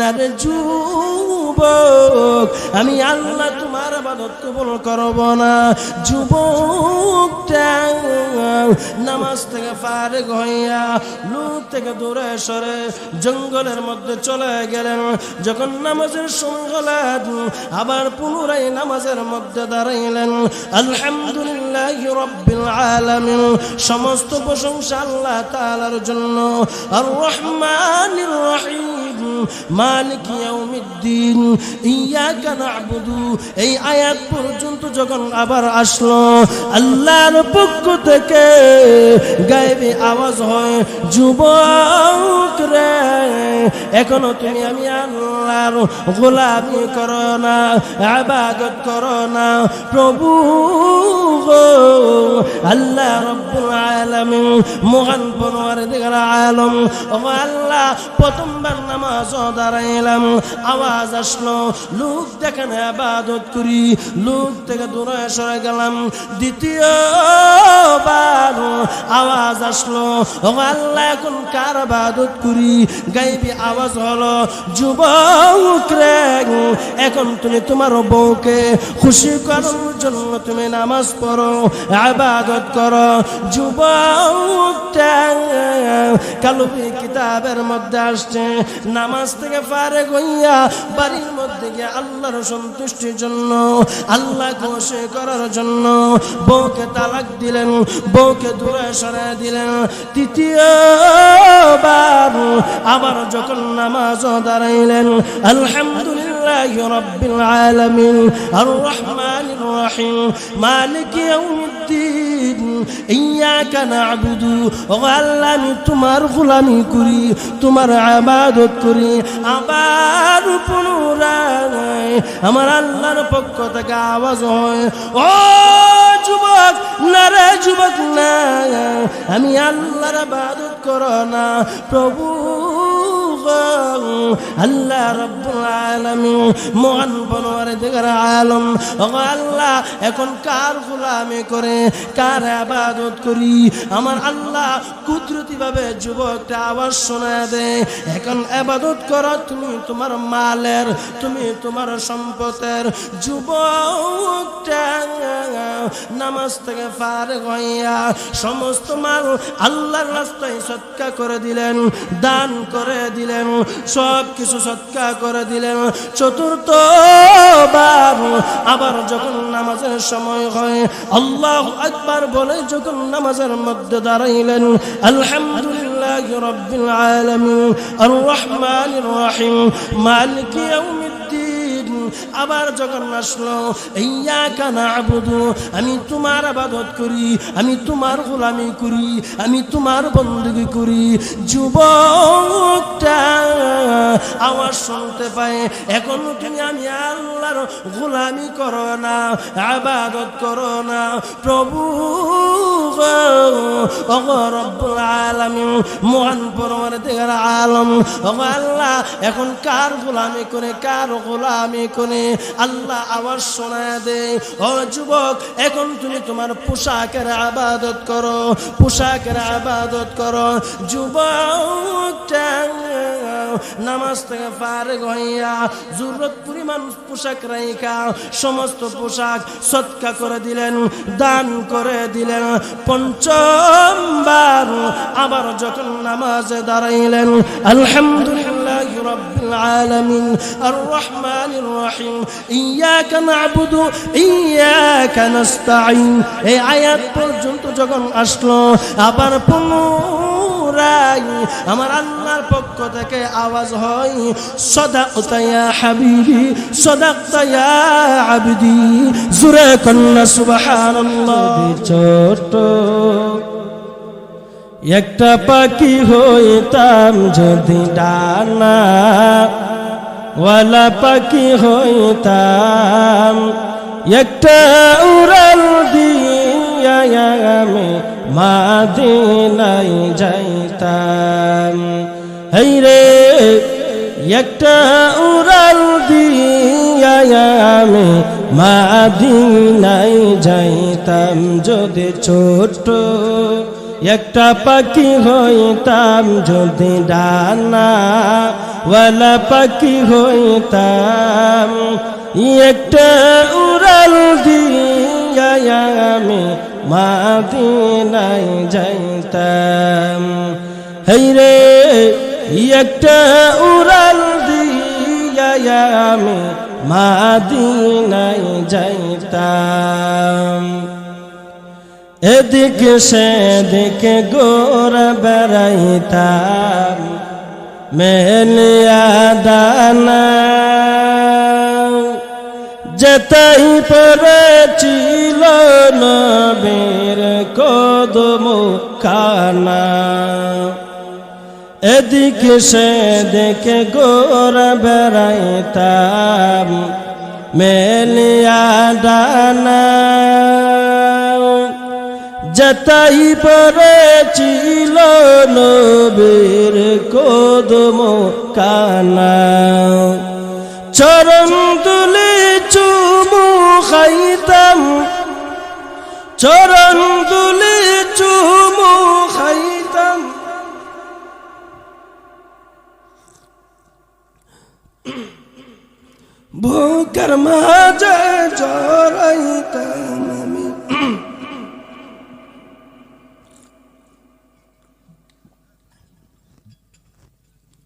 না রে যুবক, আমি আল্লাহ তোমার ইবাদত কবুল করব না। যুবকটা নামাজ থেকে ফারিগ হইয়া লুত থেকে দূরে সরে জঙ্গলের মধ্যে চলে গেলেন। যখন নামাজের সময় হলো আবার পুনরায় নামাজের মধ্যে দাঁড়াইলেন। আলহামদুলিল্লাহি রাব্বিল আলামিন, সমস্ত প্রশংসা আল্লাহ তাআলার জন্য। আর রহমানির রহিম, মালিক ইয়াউমিদ্দিন, ইয়াকা না'বুদু, এই আয়াত পর্যন্ত যখন আবার আসলো আল্লাহর পক্ষ থেকে গায়েবী আওয়াজ হয়, যুবক রে, এখনো তুমি আমি আল্লাহর গোলামি করো না, ইবাদত করো না। প্রভু আল্লাহ রাব্বুল আলামিন, মহান পরওয়ারদিগার আলম, ও আল্লাহ, প্রথমবার নামাজ দাঁড়াইলাম, আওয়াজ আসলো লোক দেখেন ইবাদত করি, লোক থেকে দূরে সরে গেলাম। দ্বিতীয়বার আওয়াজ আসলো, ও আল্লাহ, এখন কার ইবাদত করি? গায়েবী আওয়াজ হলো, যুবক রে, এখন তুমি তোমার বউকে খুশি করার জন্য তুমি নামাজ পড়ো, ইবাদত করো। যুবকটা কালবি কিতাবের মধ্যে আসছে, নামাজ থেকে ফারিগ হইয়া বাড়ির মধ্যে গিয়ে আল্লাহর সন্তুষ্টির জন্য, আল্লাহ খুশি করার জন্য বউকে তালাক দিলেন, বউকে দূরে সরাই দিলেন। তৃতীয়বার আবার যখন নামাজ দাঁড়াইলেন, আলহামদুলিল্লাহি রাব্বিল আলামিন, আর রহমানির রহিম, মালিক ইয়াউমিদ্দিন, ইয়াকা না'বুদু, ও আল্লাহ, আমি তোমার গোলামি করি, তোমার ইবাদত করি। আবার পুনরায় আমার আল্লাহর পক্ষ থেকে আওয়াজ হয়, ও যুবক, না রে যুবক, না, আমি আল্লাহর ইবাদত করো না। প্রভু আল্লাহ রাব্বুল আলামিন, মহান পরওয়ারদিগার আলম, ও আল্লাহ, এখন কার গোলামি করে, কার ইবাদত করি? আমার আল্লাহ কুদরতি ভাবে যুবকটা আওয়াজ শোনায় দেয়, এখন ইবাদত করো তুমি তোমার মালের, তুমি তোমার সম্পদের। যুবকটা নামাজ থেকে ফারিগ হইয়া সমস্ত মাল আল্লাহর রাস্তায় সদকা করে দিলেন, দান করে দিলেন, সব কিছু সদকা করে দিলেন। চতুর্থবার আবার যখন নামাজের সময় হয়, আল্লাহু আকবার বলে যখন নামাজের মধ্যে দাঁড়াইলেন, আলহামদুলিল্লাহি রাব্বিল আলামিন, আর রহমানির রহিম, মালিক ইয়াউমিদ্দিন, আবার যখন আসলো, ইয়াকা না'বুদু, আমি তোমার ইবাদত করি, আমি তোমার গোলামি করি, আমি তোমার বندگی করি। যুবকটা আওয়াজ শুনতে পায়, এখন তুমি আমি আল্লাহর গোলামি করো না, ইবাদত করো না। প্রভু রব্বুল আলামিন, মহান পরওয়ারদিগার আলম, আল্লাহ, এখন কার গোলামি করে, কার গোলামি করে? আল্লাহ আওয়াজ শোনায় দেয়, ও যুবক, এখন তুমি তোমার পোশাকের ইবাদত করো, পোশাকের ইবাদত করো। যুবকটা নামাজ থেকে ফারিগ হইয়া জরুরত পরিমাণ পোশাক রাইখা সমস্ত পোশাক সদকা করে দিলেন, দান করে দিলেন। পঞ্চমবার আবার যখন নামাজে দাঁড়াইলেন, আলহামদুলিল্লাহি রাব্বিল আলামিন, আর রহমানির রহিম, ইয়াকা না'বুদু, ইয়াকা নাস্তাঈন, এই আয়াত পর্যন্ত যখন আসলো, আবার পুনরায় আমার আল্লাহর পক্ষ থেকে আওয়াজ হয়, সাদাকতা ইয়া হাবিবি, সাদাকতা ইয়া আবদি, জোরে কন্না সুবহানাল্লাহ। ছোট একটা পাখি হইতাম যদি ডানা ওয়ালা পাখি হইতাম, একটা উড়াল দিয়া আমি মাদিনায় যাইতাম। হেই রে, একটা উড়াল দিয়া আমি মাদিনায় যাইতাম, যদি ছোট একটা পাখি হইতাম যদি ডানা ওয়ালা পাখি হইতাম, একটা উড়াল দিয়া আমি মদিনায় যাইতাম। হেইরে একটা উড়াল দিয়া আমি মদিনায় যাইতাম। এদিকে সেদিকে গোরা বেড়াইতাম, মেলিয়া দানা যেতাই পড়েছিল নবীর কদম খানা। এদিকে সেদিকে গোরা বেড়াইতাম, মেলিয়া দানা যেতাই পড়েছিল নবীর কদম খানা। চরণ তুলে চুমু খাইতাম, চরণ তুলে চুমু খাইতাম। বুকের মাঝে জড়াইতাম আমি।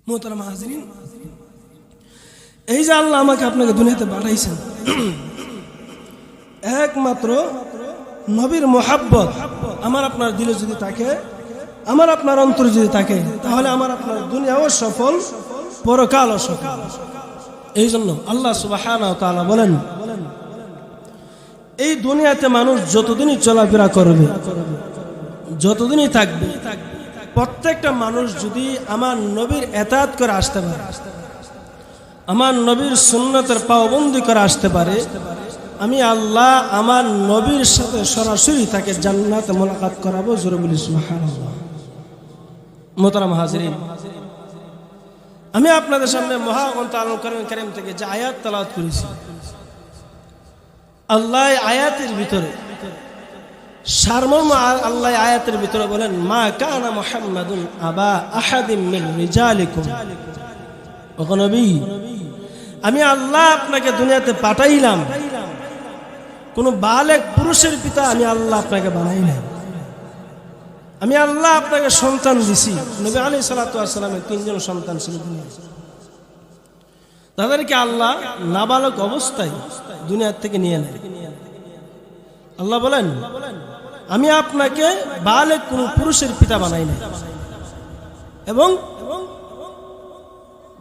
মোহতারাম হাজিরিন, এই যে আল্লাহ আমাকে আপনাকে দুনিয়াতে পাঠাইছেন, একমাত্র নবীর মোহাব্বত আমার আপনার দিলে যদি থাকে, আমার আপনার অন্তরে যদি থাকে, তাহলে আমার আপনার দুনিয়াও সফল, পরকালও সফল। এই জন্য আল্লাহ সুবহানাহু ওয়া তাআলা বলেন, এই দুনিয়াতে মানুষ যতদিনই চলাফেরা করবে, যতদিনই থাকবে, প্রত্যেকটা মানুষ যদি আমার নবীর এতাআত করে আসতে পারে, আমার নবীর সুন্নতের পাবন্দি করে আসতে পারে, আমি আল্লাহ আমার নবীর সাথে সরাসরি তাকে জান্নাতে মুলাকাত করাবো। জোরে বলি সুবহানাল্লাহ। মোহতারাম হাজিরিন, আমি আপনাদের সামনে মহাগ্রন্থ আল কোরআন কারীম থেকে যে আয়াত তেলাওয়াত করেছি, আল্লাহ আয়াতের ভিতরে সারমর্ম আল্লাহ আয়াতের ভিতরে বলেন, মা কানা মুহাম্মাদুন আবা আহাদিম মিন রিজালিকুম। ও নবী, আমি আল্লাহ আপনাকে দুনিয়াতে পাঠাইলাম, কোন বালেক পুরুষের পিতা আমি আল্লাহ আপনাকে বানাইলাম। আমি আল্লাহ আপনাকে সন্তান দিছি। নবী আলাইহিস সালাতু ওয়াস সালামের 3 জন সন্তান ছিল দুনিয়ায়। তাদেরকে আল্লাহ নাবালক অবস্থায় দুনিয়া থেকে নিয়ে নেয়। আল্লাহ বলেন, আমি আপনাকে বালেক কোন পুরুষের পিতা বানাই নাই। এবং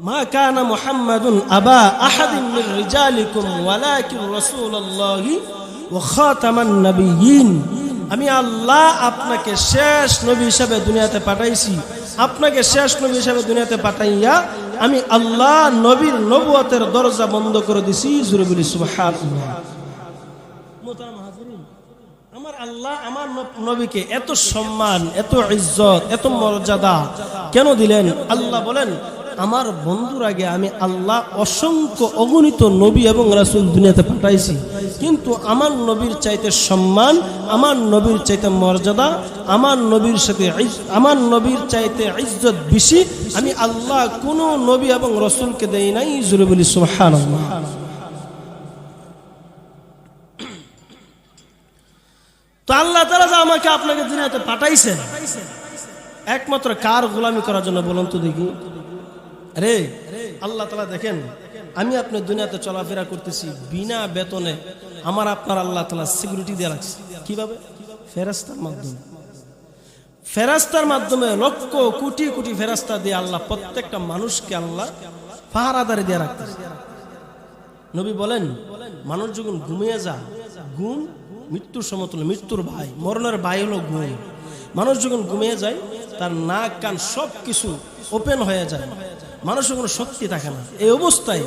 মা কানা মুহাম্মাদুন আবা আহাদিন মিন রিজালিকুম ওয়ালাকিন রাসূলুল্লাহি ওয়া খাতামান নাবিয়্যিন। আমি আল্লাহ আপনাকে শেষ নবী হিসেবে দুনিয়াতে পাঠাইছি। আপনাকে শেষ নবী হিসেবে দুনিয়াতে পাঠাইয়া আমি আল্লাহ নবীর নবুয়তের দরজা বন্ধ করে দিছি। জোরে বলি সুবহানাল্লাহ। মুহতারাম হাজিরিন, আমার আল্লাহ আমার নবীকে এত সম্মান, এত ইজ্জত, এত মর্যাদা কেন দিলেন? আল্লাহ বলেন, আমার বন্ধুর আগে আমি আল্লাহ অসংখ্য অগণিত নবী এবং রাসূল দুনিয়াতে পাঠাইছি, কিন্তু আমার নবীর চাইতে সম্মান, আমার নবীর চাইতে মর্যাদা, আমার নবীর সাথে আমার নবীর চাইতে ইজ্জত বেশি আমি আল্লাহ কোন নবী এবং রাসূলকে দেই নাই। জোরে বলি সুবহানাল্লাহ। তো আল্লাহ তাআলা যে আমাকে আপনাকে দুনিয়াতে পাঠাইছেন একমাত্র কার গোলামি করার জন্য বলুন তো দেখি? আরে আল্লাহ তাআলা দেখেন, আমি আপনার দুনিয়াতে চলাফেরা করতেছি বিনা বেতনে, আমার আপনার আল্লাহ তাআলা সিকিউরিটি দিয়ে রাখছে। কিভাবে? ফেরেশতার মাধ্যমে। ফেরেশতার মাধ্যমে লক্ষ কোটি কোটি ফেরেশতা দিয়ে আল্লাহ প্রত্যেকটা মানুষকে আল্লাহ পাহারাদারি দিয়ে রাখতেছে। নবী বলেন, মানুষ যখন ঘুমিয়ে যায়, ঘুম মৃত্যুর সমতুল্য, মৃত্যুর ভাই, মরণের ভাই হলো ঘুম। মানুষ যখন ঘুমিয়ে যায় তার নাক কান সব কিছু ওপেন হয়ে যায়, মানুষের কোনো শক্তি থাকে না। এই অবস্থায়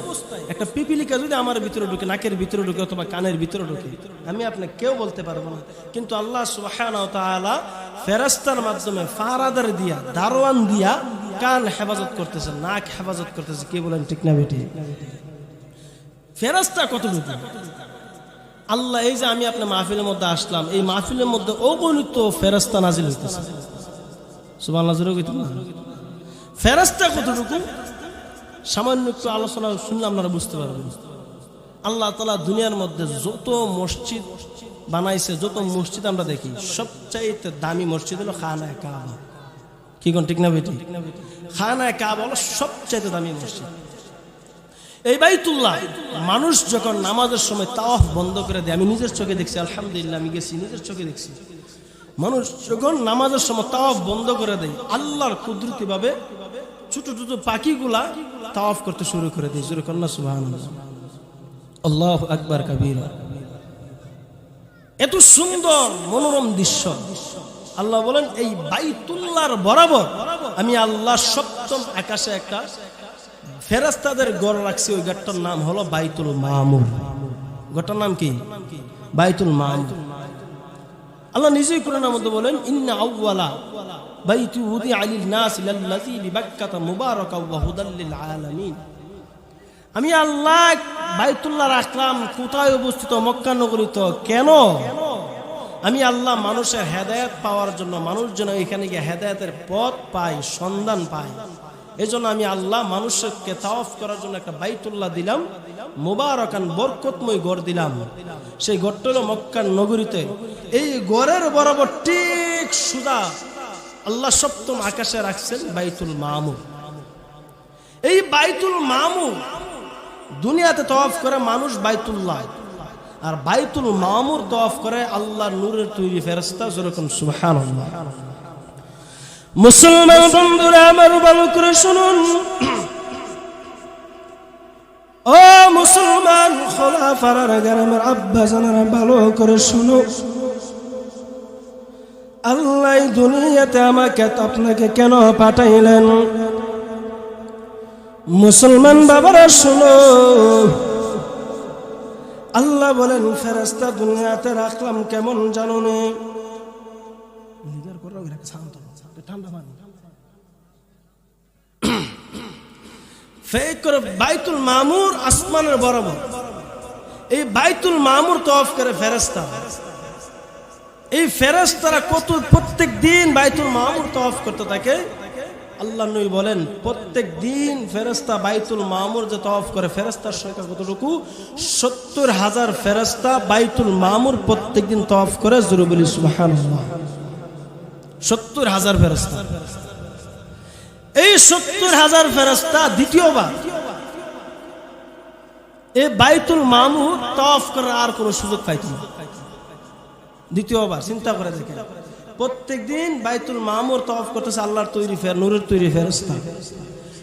একটা পিপিলিকা যদি আমার ভিতরে ঢুকে, নাকের ভিতরে ঢুকে অথবা কানের ভিতরে ঢুকে, আমি আপনি কেউ বলতে পারবো না। কিন্তু আল্লাহ সুবহানাহু ওয়া তাআলা ফেরেশতার মাধ্যমে ফারাদার দিয়া, দারওয়ান দিয়া কান হেফাজত করতেছে, নাক হেফাজত করতেছে। কে বলেন ঠিক না বেটি? ফেরেশতা কতটুকু? আল্লাহ এই যে আমি আপনার মাহফিলের মধ্যে আসলাম, এই মাহফিলের মধ্যে অগণিত ফেরেশতা নাজিল হইতেছে। সুবহানাল্লাহ। জোরে কইতে না? ফেরেশতা কতটুকু? সামান্য একটু আলোচনা শুনলে আপনারা বুঝতে পারবেন। আল্লাহ তাআলা দুনিয়ার মধ্যে যত মসজিদ বানাইছে, যত মসজিদ আমরা দেখি, সবচাইতে দামি মসজিদ হলো খানায়ে কাবা। কি কোন ঠিক না বেটি? খানায়ে কাবা হলো সবচাইতে দামি মসজিদ। এই বাইতুল্লাহ মানুষ যখন নামাজের সময় তাওয়াফ বন্ধ করে দেয়, আমি নিজের চোখে দেখছি, আলহামদুলিল্লাহ আমি গেছি, নিজের চোখে দেখছি। মানুষ যখন নামাজের সময় তাওয়াফ বন্ধ করে দেয়, আল্লাহর কুদরতি ভাবে ছোট ছোট পাখিগুলা তাওয়াফ করতে শুরু করে দেয়। জোরে কন্যা সুবহানাল্লাহ, আল্লাহু আকবার কাবীরা। এত সুন্দর মনোরম দৃশ্য। আল্লাহ বলেন এই বাইতুল্লাহর বরাবর আমি আল্লাহ সপ্তম আকাশে একটা ফেরেশতাদের ঘর রাখছি। ওই ঘরটার নাম হলো বাইতুল মামুর। ঘরটার নাম কি? বাইতুল মামুর। আল্লাহ নিজেই কোরআনের মধ্যে বলেন ইন্না আউওয়ালা বাইতু উদিআ লিন-নাস লাল্লাযী বিবাক্কাতা মুবারাকাও ওয়া হুদাল লিল আলামিন। আমি আল্লাহ বাইতুল্লাহ রাখলাম কোথায় অবস্থিত? মক্কা নগরীতে। কেন? আমি আল্লাহ মানুষের হেদায়েত পাওয়ার জন্য, মানুষ যেন এখানে গিয়ে হেদায়েতের পথ পায়, সন্ধান পায়। এই জন্য আমি আল্লাহ মানুষকে তাওয়াফ করার জন্য একটা বাইতুল্লাহ দিলাম, মুবারাকান বরকতময় ঘর দিলাম। সেই ঘরটা হলো মক্কা নগরীতে। এই ঘরের বরাবর ঠিক সুদা আল্লাহ সপ্তম আকাশে রাখছেন বাইতুল মামুর। এই বাইতুল মামুর দুনিয়াতে তাওয়াফ করে মানুষ বাইতুল্লাহ, আর বাইতুল মামুর তাওয়াফ করে আল্লাহর নূরের তৈরি ফেরেশতা। যেরকম সুবহানাল্লাহ। মুসলমান বন্ধুরা আমার ভালো করে শুনুন, ও মুসলমান খোলাফার গ্রামের আব্বা জানারা ভালো করে শুনো। আল্লাহ দুনিয়াতে আমাকে আপনাকে কেন পাঠাইলেন? মুসলমান বাবারা শুনো, আল্লাহ বলেন ফেরেশতা দুনিয়াতে রাখলাম কেমন জানো নে? বাইতুল মামুর আসমানের বরাবর। এই বাইতুল মামুর তাওয়াফ করে ফেরেশতা। এই ফেরেশতারা প্রত্যেক দিন বাইতুল মামুর তাওয়াফ করতে থাকে। আল্লাহ নবী বলেন প্রত্যেক দিন ফেরেশতা বাইতুল মামুর যে তাওয়াফ করে, ফেরেশতার সংখ্যা কতটুকু? 70,000 ফেরেশতা বাইতুল মামুর প্রত্যেক দিন তাওয়াফ করে। জোরে বলি সুবহানাল্লাহ। 70,000 ফেরেশতা। এই 70,000 ফেরেশতা দ্বিতীয়বার এই বাইতুল মামুর তাওয়াফ করার আর কোনো সুযোগ পাইত না। দ্বিতীয়বার চিন্তা করে দেখেন, প্রত্যেক দিন বাইতুল মামুর তাওয়াফ করতেছে আল্লাহর তৈরি নূরের তৈরি ফেরেশতা,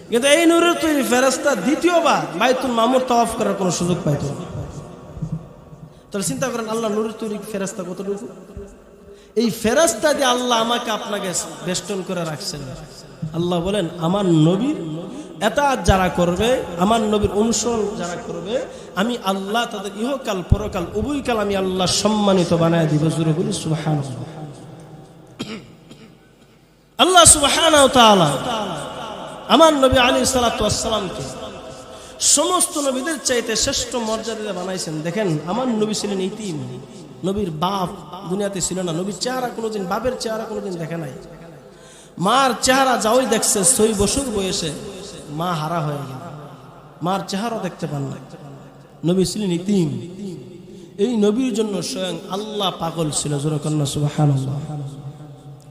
কিন্তু এই নূরের তৈরি ফেরেশতা দ্বিতীয়বার বাইতুল মামুর তাওয়াফ করার কোনো সুযোগ পাইত না। তাহলে চিন্তা করেন আল্লাহ নূরের তৈরি ফেরেশতা কতটুকু। এই ফেরেশতা দিয়ে আল্লাহ আমাকে আপনাকে বেষ্টন করে রাখছেন। আল্লাহ বলেন আমার নবীর এতাআত যারা করবে, আমার নবীর অনুসরণ যারা করবে, আমি আল্লাহ তাদের ইহকাল পরকাল উভয়কাল আমি আল্লাহ সম্মানিত বানায় দিব। জোরে বলি সুবহানাল্লাহ। আল্লাহ সুবহানাহু ওয়া তাআলা আমার নবী আলাইহিস সালাতু ওয়াস সালামকে সমস্ত নবীদের চাইতে শ্রেষ্ঠ মর্যাদা বানাইছেন। দেখেন আমার নবী ছিলেন ইতিম, নবীর বাপ দুনিয়াতে ছিল না। নবীর চেহারা কোনোদিন, বাপের চেহারা কোনোদিন দেখে নাই। মার চেহারা যাওই দেখছে 6 বছর বয়সে, মা হারা হয়ে গেল, মার চেহারা দেখতে পান না। নবী ছিলেন ইতিম। এই নবীর জন্য স্বয়ং আল্লাহ পাগল ছিল। জোরে কন্না সুবহানাল্লাহ।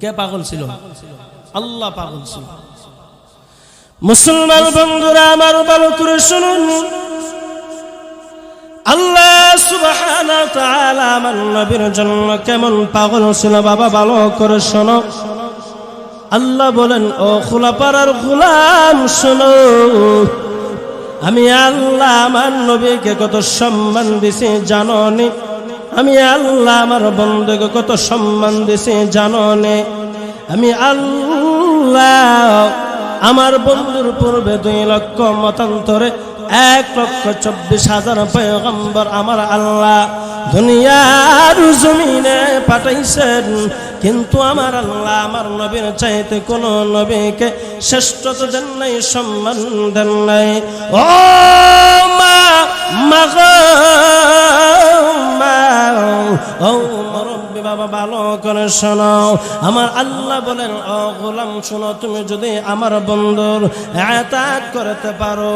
কে পাগল ছিল? আল্লাহ পাগল ছিল। মুসলমান বন্ধুরা আমার ভালো করে শুনুন, আল্লাহ সুবহানাহু ওয়া তাআলা আমার নবীর জন্য কেমন পাগল ছিল বাবা ভালো করে শোনো। আল্লাহ বলেন ও খোলাপাড়ার গোলাম শোনো, আমি আল্লাহ আমার নবীকে কত সম্মান দিছি জানো নি? আমি আল্লাহ আমার বন্ধুকে কত সম্মান দিছি জানো নি? আমি আল্লাহ আমার বন্ধুর পূর্বে 2 লক্ষ মতান্তরে 1,24,000 পয়গম্বর আমার আল্লাহ দুনিয়ার জমিনে পাঠাইছেন, কিন্তু আমার আল্লাহ আমার নবীর চাইতে কোন নবীকে শ্রেষ্ঠত্ব দেন নাই, সম্মান দেন নাই। ও মা ও মুরব্বি বাবা ভালো করে শোনো। আমার আল্লাহ বলেন, ও গোলাম শোনো, তুমি যদি আমার বন্ধুর ইতাআত করতে পারো,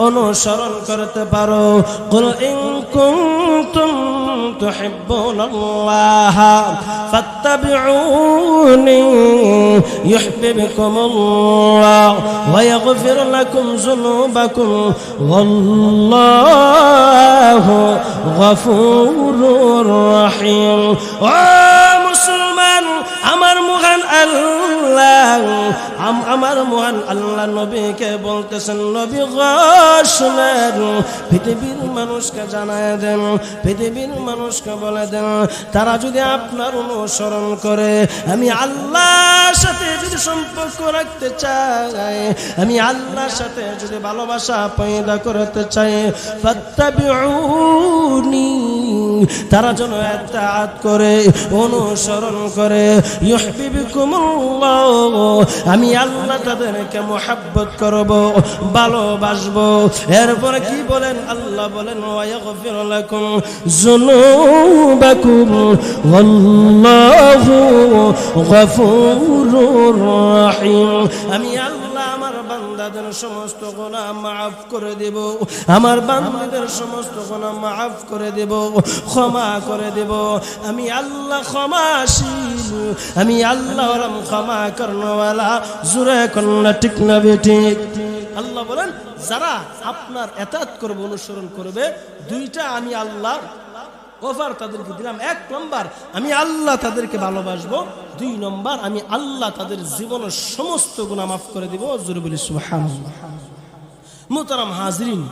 অনুসরণ করতে পারো, কুল ইন কুনতুম তুহিব্বুনাল্লাহ ফাত্তাবিউনি ইউহিব্বুকুমুল্লাহ ওয়া ইয়াগফির লাকুম যুনুবাকুম ওয়াল্লাহু গফুরুর রহিম। ও মুসলমান, আমার মহান আল্লাহ, আমার মহান আল্লাহ নবীকে বলতেছেন, নবী গো শুনেন, পৃথিবীর মানুষকে জানায় দেন, পৃথিবীর মানুষকে বলে দেন, তারা যদি আপনার অনুসরণ করে, আমি আল্লাহর সাথে যদি সম্পর্ক রাখতে চাই, আমি আল্লাহর সাথে যদি ভালোবাসা পয়দা করতে চাই, ফাত্তাবিউনি, তারা যেন ইতাআত করে, অনুসরণ করে, ইউহিব্বুকুমুল্লাহ, আমি আল্লাহ তাদেরকে মুহাব্বত করব, ভালোবাসবো। এরপরে কি বলেন? আল্লাহ বলেন, ওয়া ইয়াগফির লাকুম যুনুবাকুম ওয়াল্লাহু গফুরুর রহিম। আমি আল্লাহ আমার বান্দাদের সমস্ত গুনাহ মাফ করে দেব, আমার বান্দাদের সমস্ত গুনাহ মাফ করে দেব, ক্ষমা করে দেব। আমি আল্লাহ ক্ষমাশীল, আমি আল্লাহ হলাম ক্ষমা করনেওয়ালা। জোরে কন্যা ঠিক না বেঠিক? আল্লাহ বলেন, যারা আপনার ইতাআত করবে, অনুসরণ করবে, দুইটা আমি আল্লাহ অফার তাদেরকে দিলাম। এক নম্বর, আমি আল্লাহ তাদেরকে ভালোবাসবো। দুই নম্বর, আমি আল্লাহ তাদের জীবনের সমস্ত গুনাহ মাফ করে দিব। জোরে বলি সুবহানাল্লাহ। মুহতারাম হাজরিন,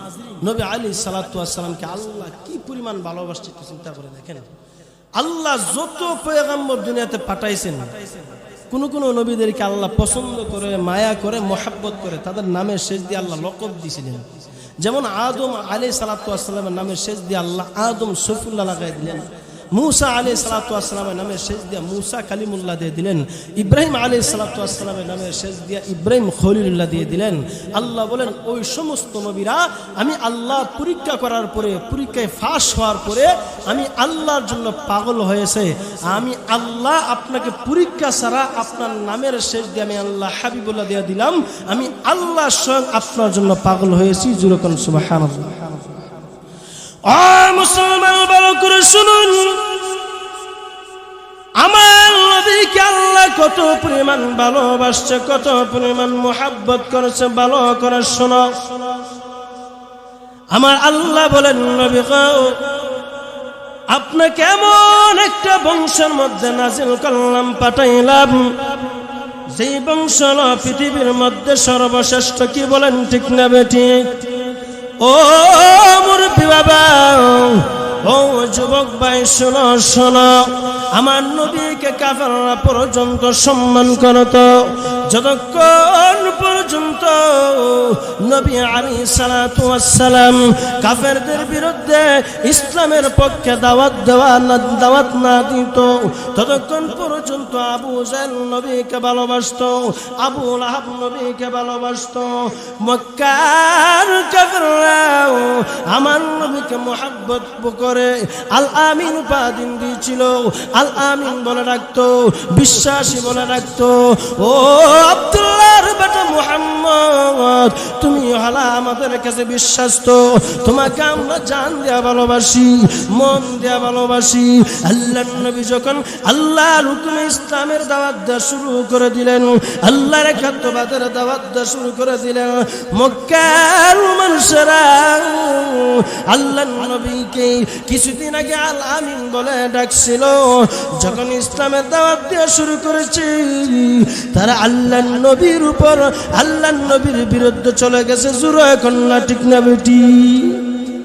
নবী আলাইহিস সালাতু ওয়াস সালামকে আল্লাহ কি পরিমাণ ভালোবাসছে একটু চিন্তা করে দেখেন। আল্লাহ যত পয়গম্বর দুনিয়াতে পাঠাইছেন, কোন কোন নবীদেরকে আল্লাহ পছন্দ করে, মায়া করে, মহব্বত করে, তাদের নামের শেষ দিয়ে আল্লাহ লকব দিয়েছিলেন। যেমন আদম আলাইহিস সালাতু ওয়াস সালামের নামের শেষ দিয়ে আল্লাহ আদম সফিউল্লাহ লাগাই দিলেন। मूसा अलैहिस्सलाम नामे शेष दिया मूसा कलिमुल्लाह दे दिलेन। इब्राहिम अलैहिस्सलाम नामे शेष दिया इब्राहिम खलीलुल्लाह दिए दिलेन। আল্লাহ বলেন ওই সমস্ত নবীরা আমি আল্লাহ পরীক্ষা করার পরে পরীক্ষায় ফাঁস হওয়ার পরে আমি আল্লাহর জন্য পাগল হয়েছে। আমি আল্লাহ আপনাকে পরীক্ষা ছাড়া আপনার নামের শেষ দিয়ে আমি আল্লাহ হাবিবুল্লাহ দিয়ে দিলাম। আমি আল্লাহ স্বয়ং আপনার জন্য পাগল হয়েছি। জোরে কোন সুবহানাল্লাহ। ও মুসলমান ভালো করে শুনুন, আমার নবীকে আল্লাহ কত পরিমাণ ভালোবাসছে, কত পরিমাণ মুহাব্বত করেছে, ভালো করে শোনো। আমার আল্লাহ বলেন নবী গো আপনাকে এমন একটা বংশের মধ্যে নাজিল করলাম, পাঠাইলাম, যেই বংশ পৃথিবীর মধ্যে সর্বশ্রেষ্ঠ। কি বলেন ঠিক না বেঠিক? ও মুরব্বি বাবা, ও যুবক ভাই শোনো শোনো, আমার নবীকে কাফেররা পর্যন্ত সম্মান করত যতক্ষণ পর্যন্ত নবী আলাইহিস সালাতু ওয়াস সালাম কাফেরদের বিরুদ্ধে ইসলামের পক্ষে দাওয়াত না দিত, ততক্ষণ পর্যন্ত আবু জাহল নবীকে ভালোবাসতো, আবু লাহাব নবীকে ভালোবাসতো। মক্কার কাফেররা আমার নবীকে মুহাব্বত করে আল আমিন উপাধি দিয়েছিল। আল আমিন বলে রাখতো, বিশ্বাসী বলে রাখতো। ও আব্দুল্লাহর বেটা মুহাম্মদ, তুমি হলা আমাদের কাছে বিশ্বাস্ত, তোমাকে আমরা জান দেয়া ভালোবাসি, মন দেয়া ভালোবাসি। আল্লাহর নবী যখন আল্লাহর হুকুমে ইসলামের দাওয়াত দেওয়া শুরু করে দিলেন, আল্লাহর একাত্মবাদের দাওয়াত দেওয়া শুরু করে দিলেন, মক্কার মানুষেরা আল্লাহর নবীকে কিছুদিন আগে আল আমিন বলে ডাকছিল। যখন ইসলামের দাওয়াত দেওয়া শুরু করেছে, তারা আল্লাহর নবীর উপর আল্লাহর নবীর বিরুদ্ধে চলে গেছে। জোরে এখন না ঠিক না বেটি?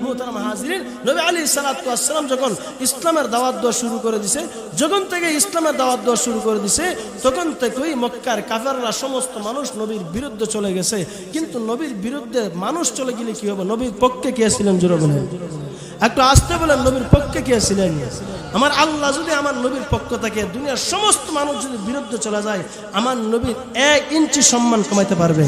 মুহতারাম হাজিরিন, নবী আলাইহিস সালাতু ওয়াস সালাম যখন ইসলামের দাওয়াত দেওয়া শুরু করে দিয়েছে, যখন থেকে ইসলামের দাওয়াত দেওয়া শুরু করে দিয়েছে, তখন থেকেই মক্কার কাফেররা সমস্ত মানুষ নবীর বিরুদ্ধে চলে গেছে। কিন্তু নবীর বিরুদ্ধে মানুষ চলে গেলে কি হবে? নবীর পক্ষে কে ছিলেন? জোরে বলেন, একটু আসতে বলেন, নবীর পক্ষে কে ছিলেন? আমার আল্লাহ যদি আমার নবীর পক্ষ থেকে দুনিয়ার সমস্ত মানুষ যদি বিরুদ্ধে চলে যায়, আমার নবীর 1 ইঞ্চি সম্মান কমাইতে পারবে?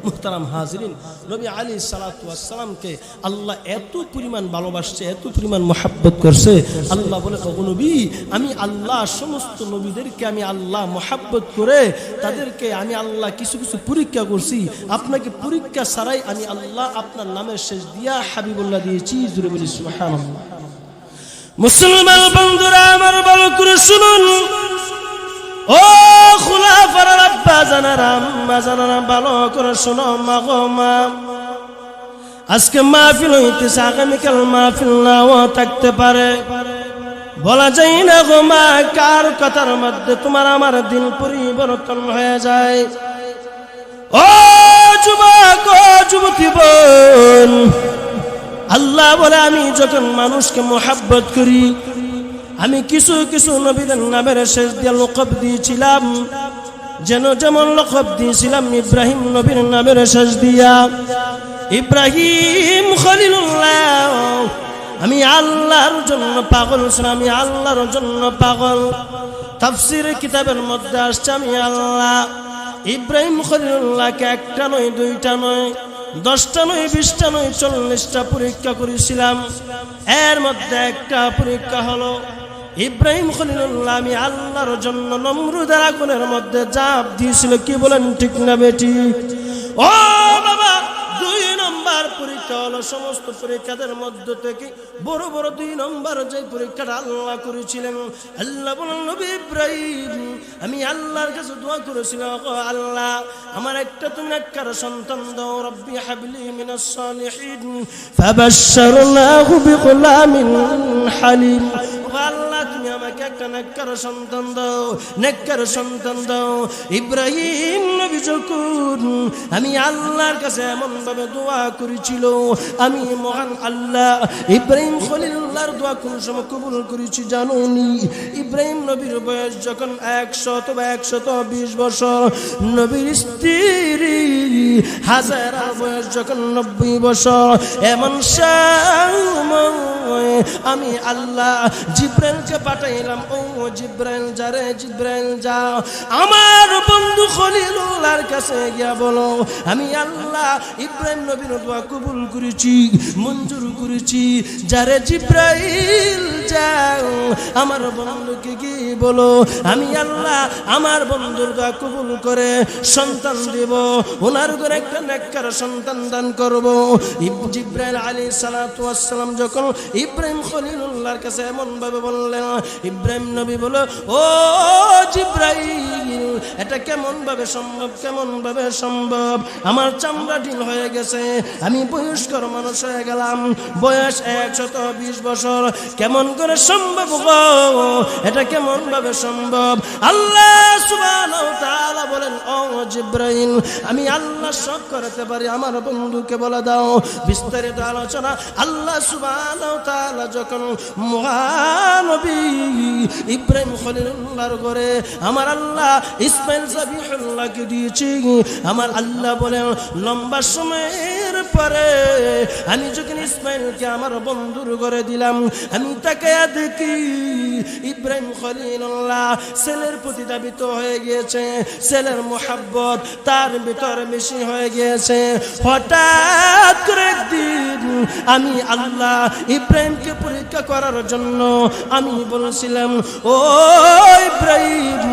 মুহতারাম হাজিরিন, নবী আলাইহিস সালাতু ওয়াস সালামকে আল্লাহ এত পরিমাণ ভালোবাসছে, এত পরিমাণ মহব্বত করছে। আল্লাহ বলে, ওগো নবী, আমি আল্লাহ সমস্ত নবীদেরকে আমি আল্লাহ মহব্বত করে তাদেরকে আমি আল্লাহ কিছু কিছু পরীক্ষা করছি, আপনাকে পরীক্ষা ছাড়াই আমি আল্লাহ আপনার নামের শেষ দিয়া হাবিবুল্লাহ দিয়েছি। জুড়ে বলি সুবহানাল্লাহ। মুসলমান বন্ধুরা আমার, ভালো করে শুনুন, ও খুলাফার আব্বা জানারা, আম্মা জানারা, ভালো করে শোনো। মা গো মা, আজকে মাহফিল হইতেছে, আগামীকাল মাহফিল নাও থাকতে পারে, বলা যায় না গো মা, কার কথার মধ্যে তোমার আমার দিন পরিবর্তন হয়ে যায়। ও যুবক, ও যুবতী বোন, আল্লাহ বলে, আমি যখন মানুষকে মোহাব্বত করি, আমি কিছু কিছু নবীদের নামের শেষ দিয়ে লকব দিয়েছিলাম, যেন যেমন লকব দিয়েছিলাম ইব্রাহিম নবীর নামের শেষ দিয়া, ইব্রাহিম খলিলুল্লাহ, আমি আল্লাহর জন্য পাগল ছিলাম, আমি আল্লাহর জন্য পাগল। তাফসীর কিতাবের মধ্যে আসছে, আমি আল্লাহ ইব্রাহিম খলিলুল্লাহকে একটা নয়, দুইটা নয়, 10টা নয়, 20টা নয়, 40টা পরীক্ষা করেছিলাম। এর মধ্যে একটা পরীক্ষা হলো ইব্রাহিম খলিলুল্লাহ আমি আল্লাহর জন্য নমরুদের আগুনের মধ্যে ঝাঁপ দিয়েছিল। কি বলেন, ঠিক না বেটি? ও বাবা, 2 নম্বর পরীক্ষা হলো সমস্ত পরীক্ষাদের মধ্য থেকে বড় বড় 2 নম্বর যে পরীক্ষাটা আল্লাহ করেছিলেন। আল্লাহ বলেন, নবী ইব্রাহিম, আমি আল্লাহর কাছে দোয়া করেছিলাম, ও আল্লাহ, আমার একটা তুমি নেককার সন্তান দাও, রব্বি হাবলি মিনাস সালিহিন, ফাবাশশারনাহু বিগুলামিন হালিম। ও আল্লাহ, তুমি আমাকে একটা নেককার সন্তান দাও, নেককার সন্তান দাও। ইব্রাহিম নবী যখন আমি আল্লাহর কাছে এমন ভাবে দোয়া করেছিল, আমি মহান আল্লাহ ইব্রাহিম খলিলুল্লাহর দোয়া কোন সময় কবুল করেছি জানুনি? ইব্রাহিম নবীর বয়স যখন 100 বছর, নবীর স্ত্রী হাজারার বয়স যখন 90 বছর, এমন সময় আমি আল্লাহ জিব্রাইলকে পাঠাইলাম, ও জিব্রাইল যারে, জিব্রাইল যাও আমার বন্ধু খলিলুল্লাহর কাছে গিয়া বলো, আমি আল্লাহ ইব্রাহিম নবীর দোয়া কবুল করেছি, মঞ্জুর করেছি। যারে জিব্রাইল যাও আমার বন্ধুকে কি বলো, আমি আল্লাহ আমার বন্ধুর দোয়া কবুল করে সন্তান দেব, ওনার ঘরে একটা নেককার সন্তান দান করব। জিব্রাইল আলাইহিস সালাতু ওয়াস সালাম যখন ইব্রাহিম খলিলুল্লাহর কাছে এমন ভাবে বললেন, ইব্রাহিম নবী বলো, ও জিব্রাইল, এটা কেমন ভাবে সম্ভব, কেমন ভাবে সম্ভব? আমার চামড়া ঢিল হয়ে গেছে, আমি বয়স্কর মানুষ হয়ে গেলাম, বয়স 120 বছর, কেমন করে সম্ভব গো? এটা কেমন ভাবে সম্ভব? আল্লাহ সুবহানাহু ওয়া তাআলা বলেন, ও জিব্রাইল, আমি আল্লাহ সব করতে পারি, আমার বন্ধুকে বলে দাও। বিস্তারিত আলোচনা আল্লাহ সুবহানাহু ওয়া তাআলা যখন মহানবী ইব্রাহিম খলিলুল্লাহর ঘরে আমার আল্লাহ ইসমাইল যাবিহুল্লাহকে দিয়েছি, আমার আল্লাহ বলেন, লম্বা সময়ের পরে আমি যখন ইসমাইলকে আমার বন্ধুর ঘরে দিলাম, আমি তাকে দেখি ইব্রাহিম খলিলুল্লাহ ছেলের প্রতি ধাবিত হয়ে গিয়েছে, ছেলের মোহাব্বত তার ভিতরে বেশি হয়ে গিয়েছে। হঠাৎ করে একদিন আমি আল্লাহ ইব্রাহিমকে পরীক্ষা করার জন্য আমি বলেছিলাম, ও ইব্রাহিম,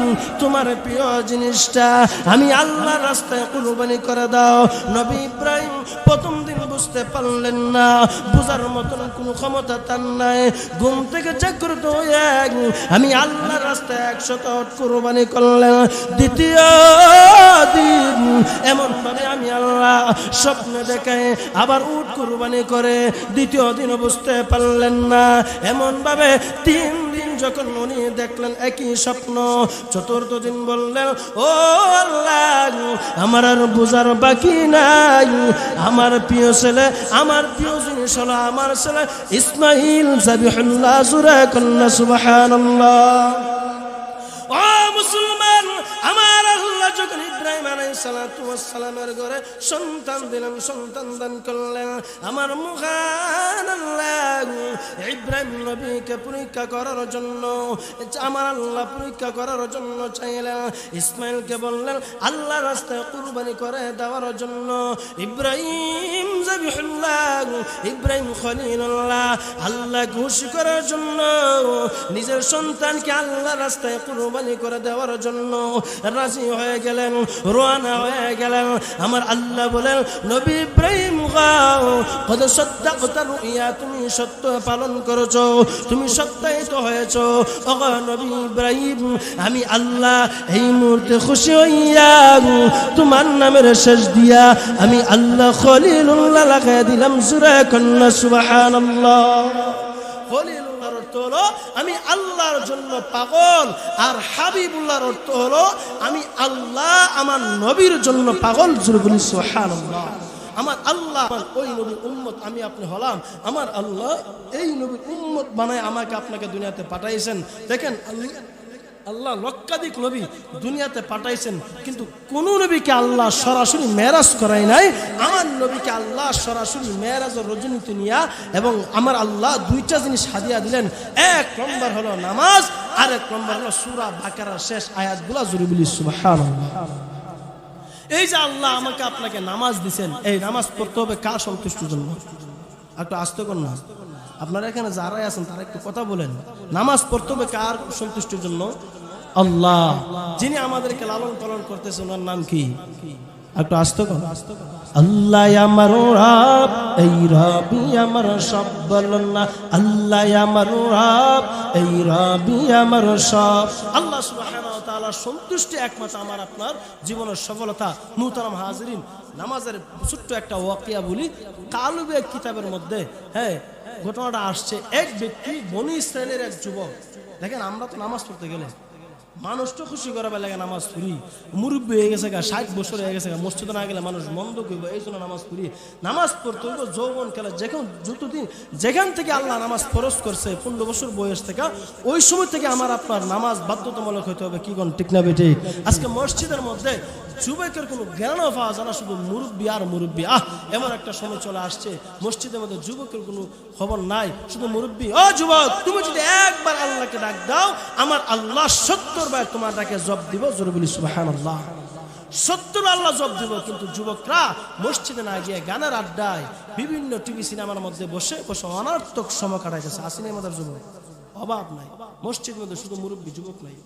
তোমার প্রিয় জিনিসটা আমি আল্লাহর রাস্তায় কুরবানি করে দাও। নবী ইব্রাহিম প্রথম দিন বুঝতে পারলেন না, বুঝার মতন কোনো ক্ষমতা তার নাই। ঘুম থেকে জাগ্রত হয়ে আমি আল্লাহর রাস্তায় 100 উট কুরবানি করলেন। দ্বিতীয় দিন এমন ভাবে আমি আল্লাহ স্বপ্নে দেখায় আবার উট কুরবানি করে, দ্বিতীয় দিন বুঝতে পারলেন না। এমন ভাবে 3 দিন যখন উনি দেখলেন একই স্বপ্ন, চতুর্থ দিন বললেন, ও আল্লাহ, আমার আর বুঝার বাকি নাই, আমার প্রিয় ছেলে, আমার প্রিয় জিনিস হলো আমার ছেলে ইসমাইল যাবিহুল্লাহ। জুরে কন্যা সুবহানাল্লাহ। ও মুসলমান, আমার আল্লাহ যখন ইব্রাহিম আলাইহিস সালাতু ওয়াস সালামের ঘরে সন্তান দিলেন, সন্তান দান করলেন, আমার মহান আল্লাহ ইব্রাহিম নবীকে পরীক্ষা করার জন্য, আমার আল্লাহ পরীক্ষা করার জন্য চাইলেন। ইসমাইলকে বললেন আল্লাহর রাস্তায় কুরবানি করে দেওয়ার জন্য। ইব্রাহিম যাবিহুল্লাহ, ইব্রাহিম খলিলুল্লাহ, আল্লাহ খুশি করার জন্য নিজের সন্তানকে আল্লাহর রাস্তায় কুরবানি করে দেওয়ার জন্য রাজি হয়ে গেলেন, রওনা হয়ে গেলেন। আমার আল্লাহ বলেন নবী ইব্রাহিম কদ সাদ্দাকতা রুইয়া, তুমি সত্য পালন করেছো, তুমি সত্যায়িত হয়েছো। ওগো নবী ইব্রাহিম, আমি আল্লাহ এই মুহূর্তে খুশি হইয়া তোমার নামের শেষ দিয়া আমি আল্লাহ খলিলুল্লাহ লাগাই দিলাম। সূরা কন্যা সুবহানাল্লাহ। খলিলুল্লাহর অর্থ হলো আমি আল্লাহর জন্য পাগল, আর হাবিবুল্লাহর অর্থ হলো আমি আল্লাহ আমার নবীর জন্য পাগল। জোরে বলি সুবহানাল্লাহ। আমার আল্লাহ ওই নবীর উম্মত আমি আপনি হলাম, আমার আল্লাহ এই নবীর উম্মত বানায় আমাকে আপনাকে দুনিয়াতে পাঠাইছেন। দেখেন আল্লাহ লক্ষাধিক নবী দুনিয়াতে পাঠাইছেন, কিন্তু কোন নবীকে আল্লাহ সরাসরি মেরাজ করাই নাই। আমার নবীকে আল্লাহ সরাসরি মেরাজের রজনীতে নিয়া এবং আমার আল্লাহ দুইটা জিনিস হাদিয়া দিলেন। এক নম্বর হলো নামাজ, আর এক নম্বর হলো সূরা বাকারার শেষ আয়াতগুলো। জোরে বলি সুবহানাল্লাহ। এই যে আল্লাহ আমাকে আপনাকে নামাজ দিছেন, এই নামাজ পড়তে হবে কার সন্তুষ্টির জন্য? একটু আস্তে করুন না, আপনারা এখানে যারাই আছেন তারা একটু কথা বলেন। নামাজ পড়তে হবে কার সন্তুষ্টির জন্য? আল্লাহ, যিনি আমাদেরকে লালন পালন করতেছেন, ওনার নাম কি? একটু আস্তে করুন। আল্লাহ আমার রব, এই রবি আমার সব। বলুন না আল্লাহ আমার রব, এই রবি আমার সব। আল্লাহ সুবহানাহু ওয়া তাআলার সন্তুষ্টি একমাত্র আমার আপনার জীবনের সফলতা। মুহতারাম হাজিরিন, নামাজের ছোট্ট একটা ওয়াকিয়া বলি। কালবে কিতাবের মধ্যে ঘটনাটা আসছে। এক ব্যক্তি বনি ইসরায়েলের এক যুবক, দেখেন আমরা তো নামাজ পড়তে গেলে মানুষ তো খুশি করাবে লাগে নামাজ পড়ি, মুরব্বী হয়ে গেছে গা, 60 বছর হয়ে গেছে গা, মসজিদে না গেলে মানুষ মন্দ করব, এই জন্য নামাজ পড়ি। নামাজ পড়তে হইব যৌবন খেলা, যতদিন যেখান থেকে আল্লাহ নামাজ ফরজ করছে 15 বছর বয়স থেকে, ওই সময় থেকে আমার আপনার নামাজ বাধ্যতামূলক হইতে হবে। কি কোন ঠিক না বেটি? আজকে মসজিদের মধ্যে যুবকের কোনো জ্ঞানও পাওয়া যায় না, শুধু মুরব্বী আর মুরব্বী। এমন একটা সময় চলে আসছে মসজিদের মধ্যে যুবকের কোনো খবর নাই, শুধু মুরব্বী। ও যুবক, তুমি যদি একবার আল্লাহকে ডাক দাও, আমার আল্লাহ 70 বার তোমার ডাকে জবাব দিব। জোরে বলি সুবহানাল্লাহ। 70 আল্লাহ জবাব দিব। কিন্তু যুবকরা মসজিদে না গিয়ে গানের আড্ডায় বিভিন্ন টিভি সিনেমার মধ্যে বসে বসে অনর্থক সময় কাটাইতেছে। আসেনি আমাদের যুবক? অভাব নাই মসজিদের মধ্যে, শুধু মুরব্বী, যুবক নাই।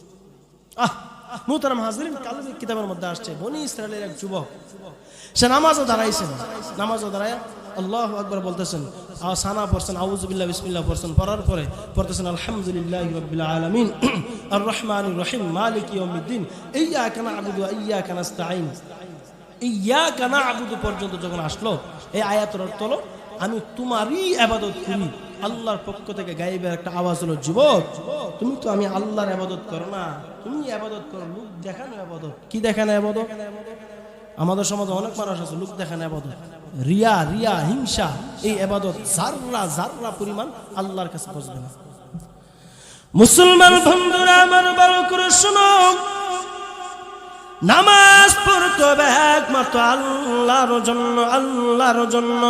মুহতারাম হাজিরিন, কালবে কিতাবের মধ্যে আসছে বনি ইসরায়েলের এক যুবক, সে নামাজও দাঁড়াইছেন। নামাজও দাঁড়ায় আল্লাহু আকবার বলতেছেন, সানা পড়ছেন, আউযু বিল্লাহি বিসমিল্লাহ পড়ছেন, পড়ার পরে পড়তেছেন আলহামদুলিল্লাহি রাব্বিল আলামিন আর রহমানির রহিম মালিকি ইয়াউমিদ্দিন ইয়্যাকা না'বুদু ওয়া ইয়্যাকা নাস্তাঈন। ইয়্যাকা না'বুদু পর্যন্ত যখন আসলো, এই আয়াতের অর্থ হলো আমি তোমারই ইবাদত করি। আল্লাহর পক্ষ থেকে গায়েবের একটা আওয়াজ হলো, যুবক তুমি তো আমি আল্লাহর ইবাদত করো না, তুমি ইবাদত করো লোক দেখানো ইবাদত। কি দেখানো ইবাদত? আমাদের সমাজে অনেক মানুষ আছে লোক দেখানো ইবাদত, রিয়া রিয়া হিংসা। এই ইবাদত যাররা যাররা পরিমাণ আল্লাহর কাছে পৌঁছবে না। মুসলমান বন্ধুরা আমার ভালো করে শুনো, নামাজ পড়তে হবে একমাত্র আল্লাহর জন্য, আল্লাহর জন্য।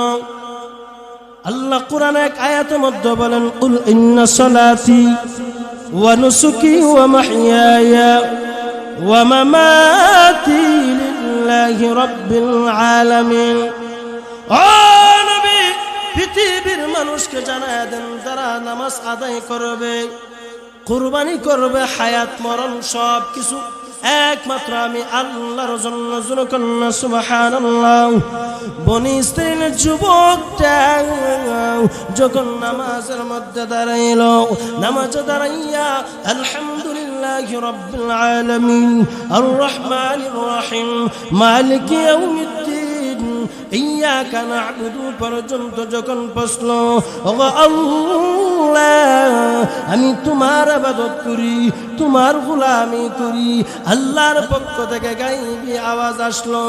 আল্লাহ কোরআনে এক আয়াতের মধ্যে বলেন, কুল ইন্না সলাতি ওয়া নুসুকি ওয়া মাহইয়ায়া ওয়া মামাতি লিল্লাহি রাব্বিল আলামিন। ও নবী, পৃথিবীর মানুষকে জানায় দেন, যারা নামাজ আদায় করবে, কুরবানি করবে, হায়াত মরণ সব কিছু একমাত্র আমি আল্লাহর জন্য। যুবকন্না সুবহানাল্লাহ। বনি ইসরাইলের যুবকটা যখন নামাজের মধ্যে দাঁড়াইলো, নামাজে দাঁড়াইয়া আলহামদুলিল্লাহি রাব্বিল আলামিন আর রহমানির রহিম মালিকি ইয়াউমিদ্দিন ইয়্যাকা না'বুদু পর্যন্ত যখন পৌঁছলো, ওগো আল্লাহ আমি তোমার ইবাদত করি, তোমার গোলামি করি। আল্লাহর পক্ষ থেকে গাইবি আওয়াজ আসলো,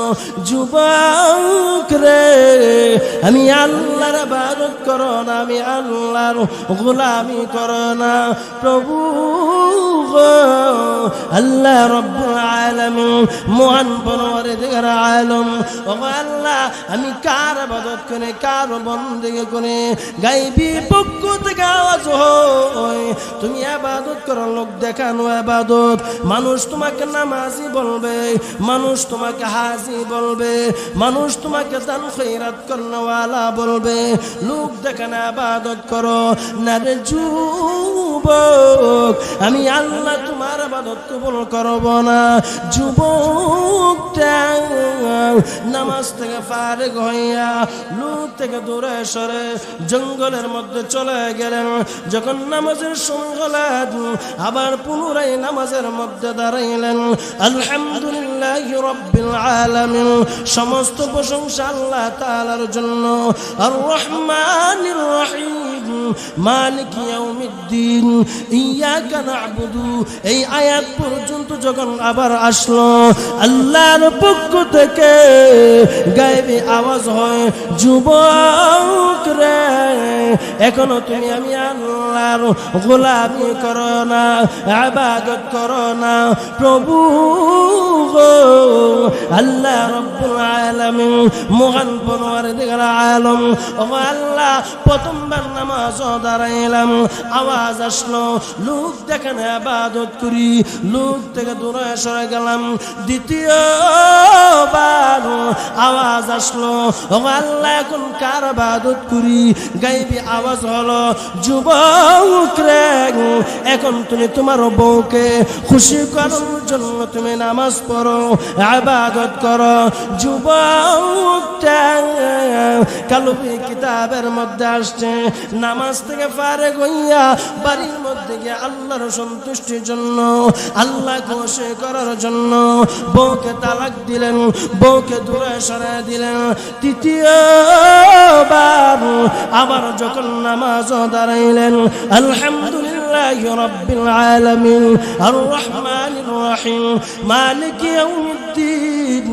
যুবক রে আমি আল্লাহর ইবাদত করো না, আমি আল্লাহর গোলামি করো না। প্রভু আল্লাহ রব্বুল আলামিন মহান পরওয়ারদিগার আলম, ও আল্লাহ আমি কার ইবাদত করে কার বন্দেগি করে গাইবি পক্ষ থেকে আওয়াজ হয়, তুমি ইবাদত করো, লোক দেখানো ইবাদত। মানুষ তোমাকে নামাজি বলবে, মানুষ তোমাকে হাজি বলবে, মানুষ তোমাকে দান খৈরাত করনেওয়ালা বলবে, লোক দেখানো ইবাদত করো না রে যুবক। আমি আল্লাহ তোমার ইবাদত কবুল করব না। যুবকটা নামাজ থেকে ফারিগ হইয়া লোক থেকে দূরে সরে জঙ্গলের মধ্যে চলে গেলেন। যখন নামাজের সময় হলো আবার পুনরায় নামাজের মধ্যে দাঁড়াইলেন। আলহামদুলিল্লাহি রাব্বিল আলামিন, সমস্ত প্রশংসা আল্লাহ তাআলার জন্য। আর রহমানির রহিম মালিক ইয়াউমিদ্দিন ইয়াকা না'বুদু, এই আয়াত পর্যন্ত যখন আবার আসলো আল্লাহর পক্ষ থেকে গায়েবী আওয়াজ হয়, যুবক রে এখনো তুমি আমি আল্লাহর গোলামি করো না, ইবাদত করো না। প্রভু আল্লাহ রব্বুল আলামিন মহান পরওয়ারদিগার আলম, ও আল্লাহ প্রথমবার নামাজ দাঁড়াইলাম, আওয়াজ আসলো লোক দেখেন ইবাদত করি, লোক থেকে দূরে সরে গেলাম। দ্বিতীয়বার আওয়াজ আসলো, ও আল্লাহ এখন কার ইবাদত করি, গায়েবী আওয়াজ হলো, যুবক রে এখন তুমি তোমার বউকে খুশি করার জন্য তুমি নামাজ পড়ো, ইবাদত করো। যুবকটা কালবি কিতাবের মধ্যে আসছে, নামাজ থেকে ফারিগ হইয়া বাড়ির মধ্যে গিয়ে আল্লাহর সন্তুষ্টির জন্য, আল্লাহ খুশি করার জন্য বউকে তালাক দিলেন, বউকে দূরে সরাই দিলেন। তৃতীয়বার আবার যখন নামাজ দাঁড়াইলেন, আলহামদুলিল্লাহি রাব্বিল আলামিন আর রহমানির রহিম মালিক ইয়াউমিদ্দিন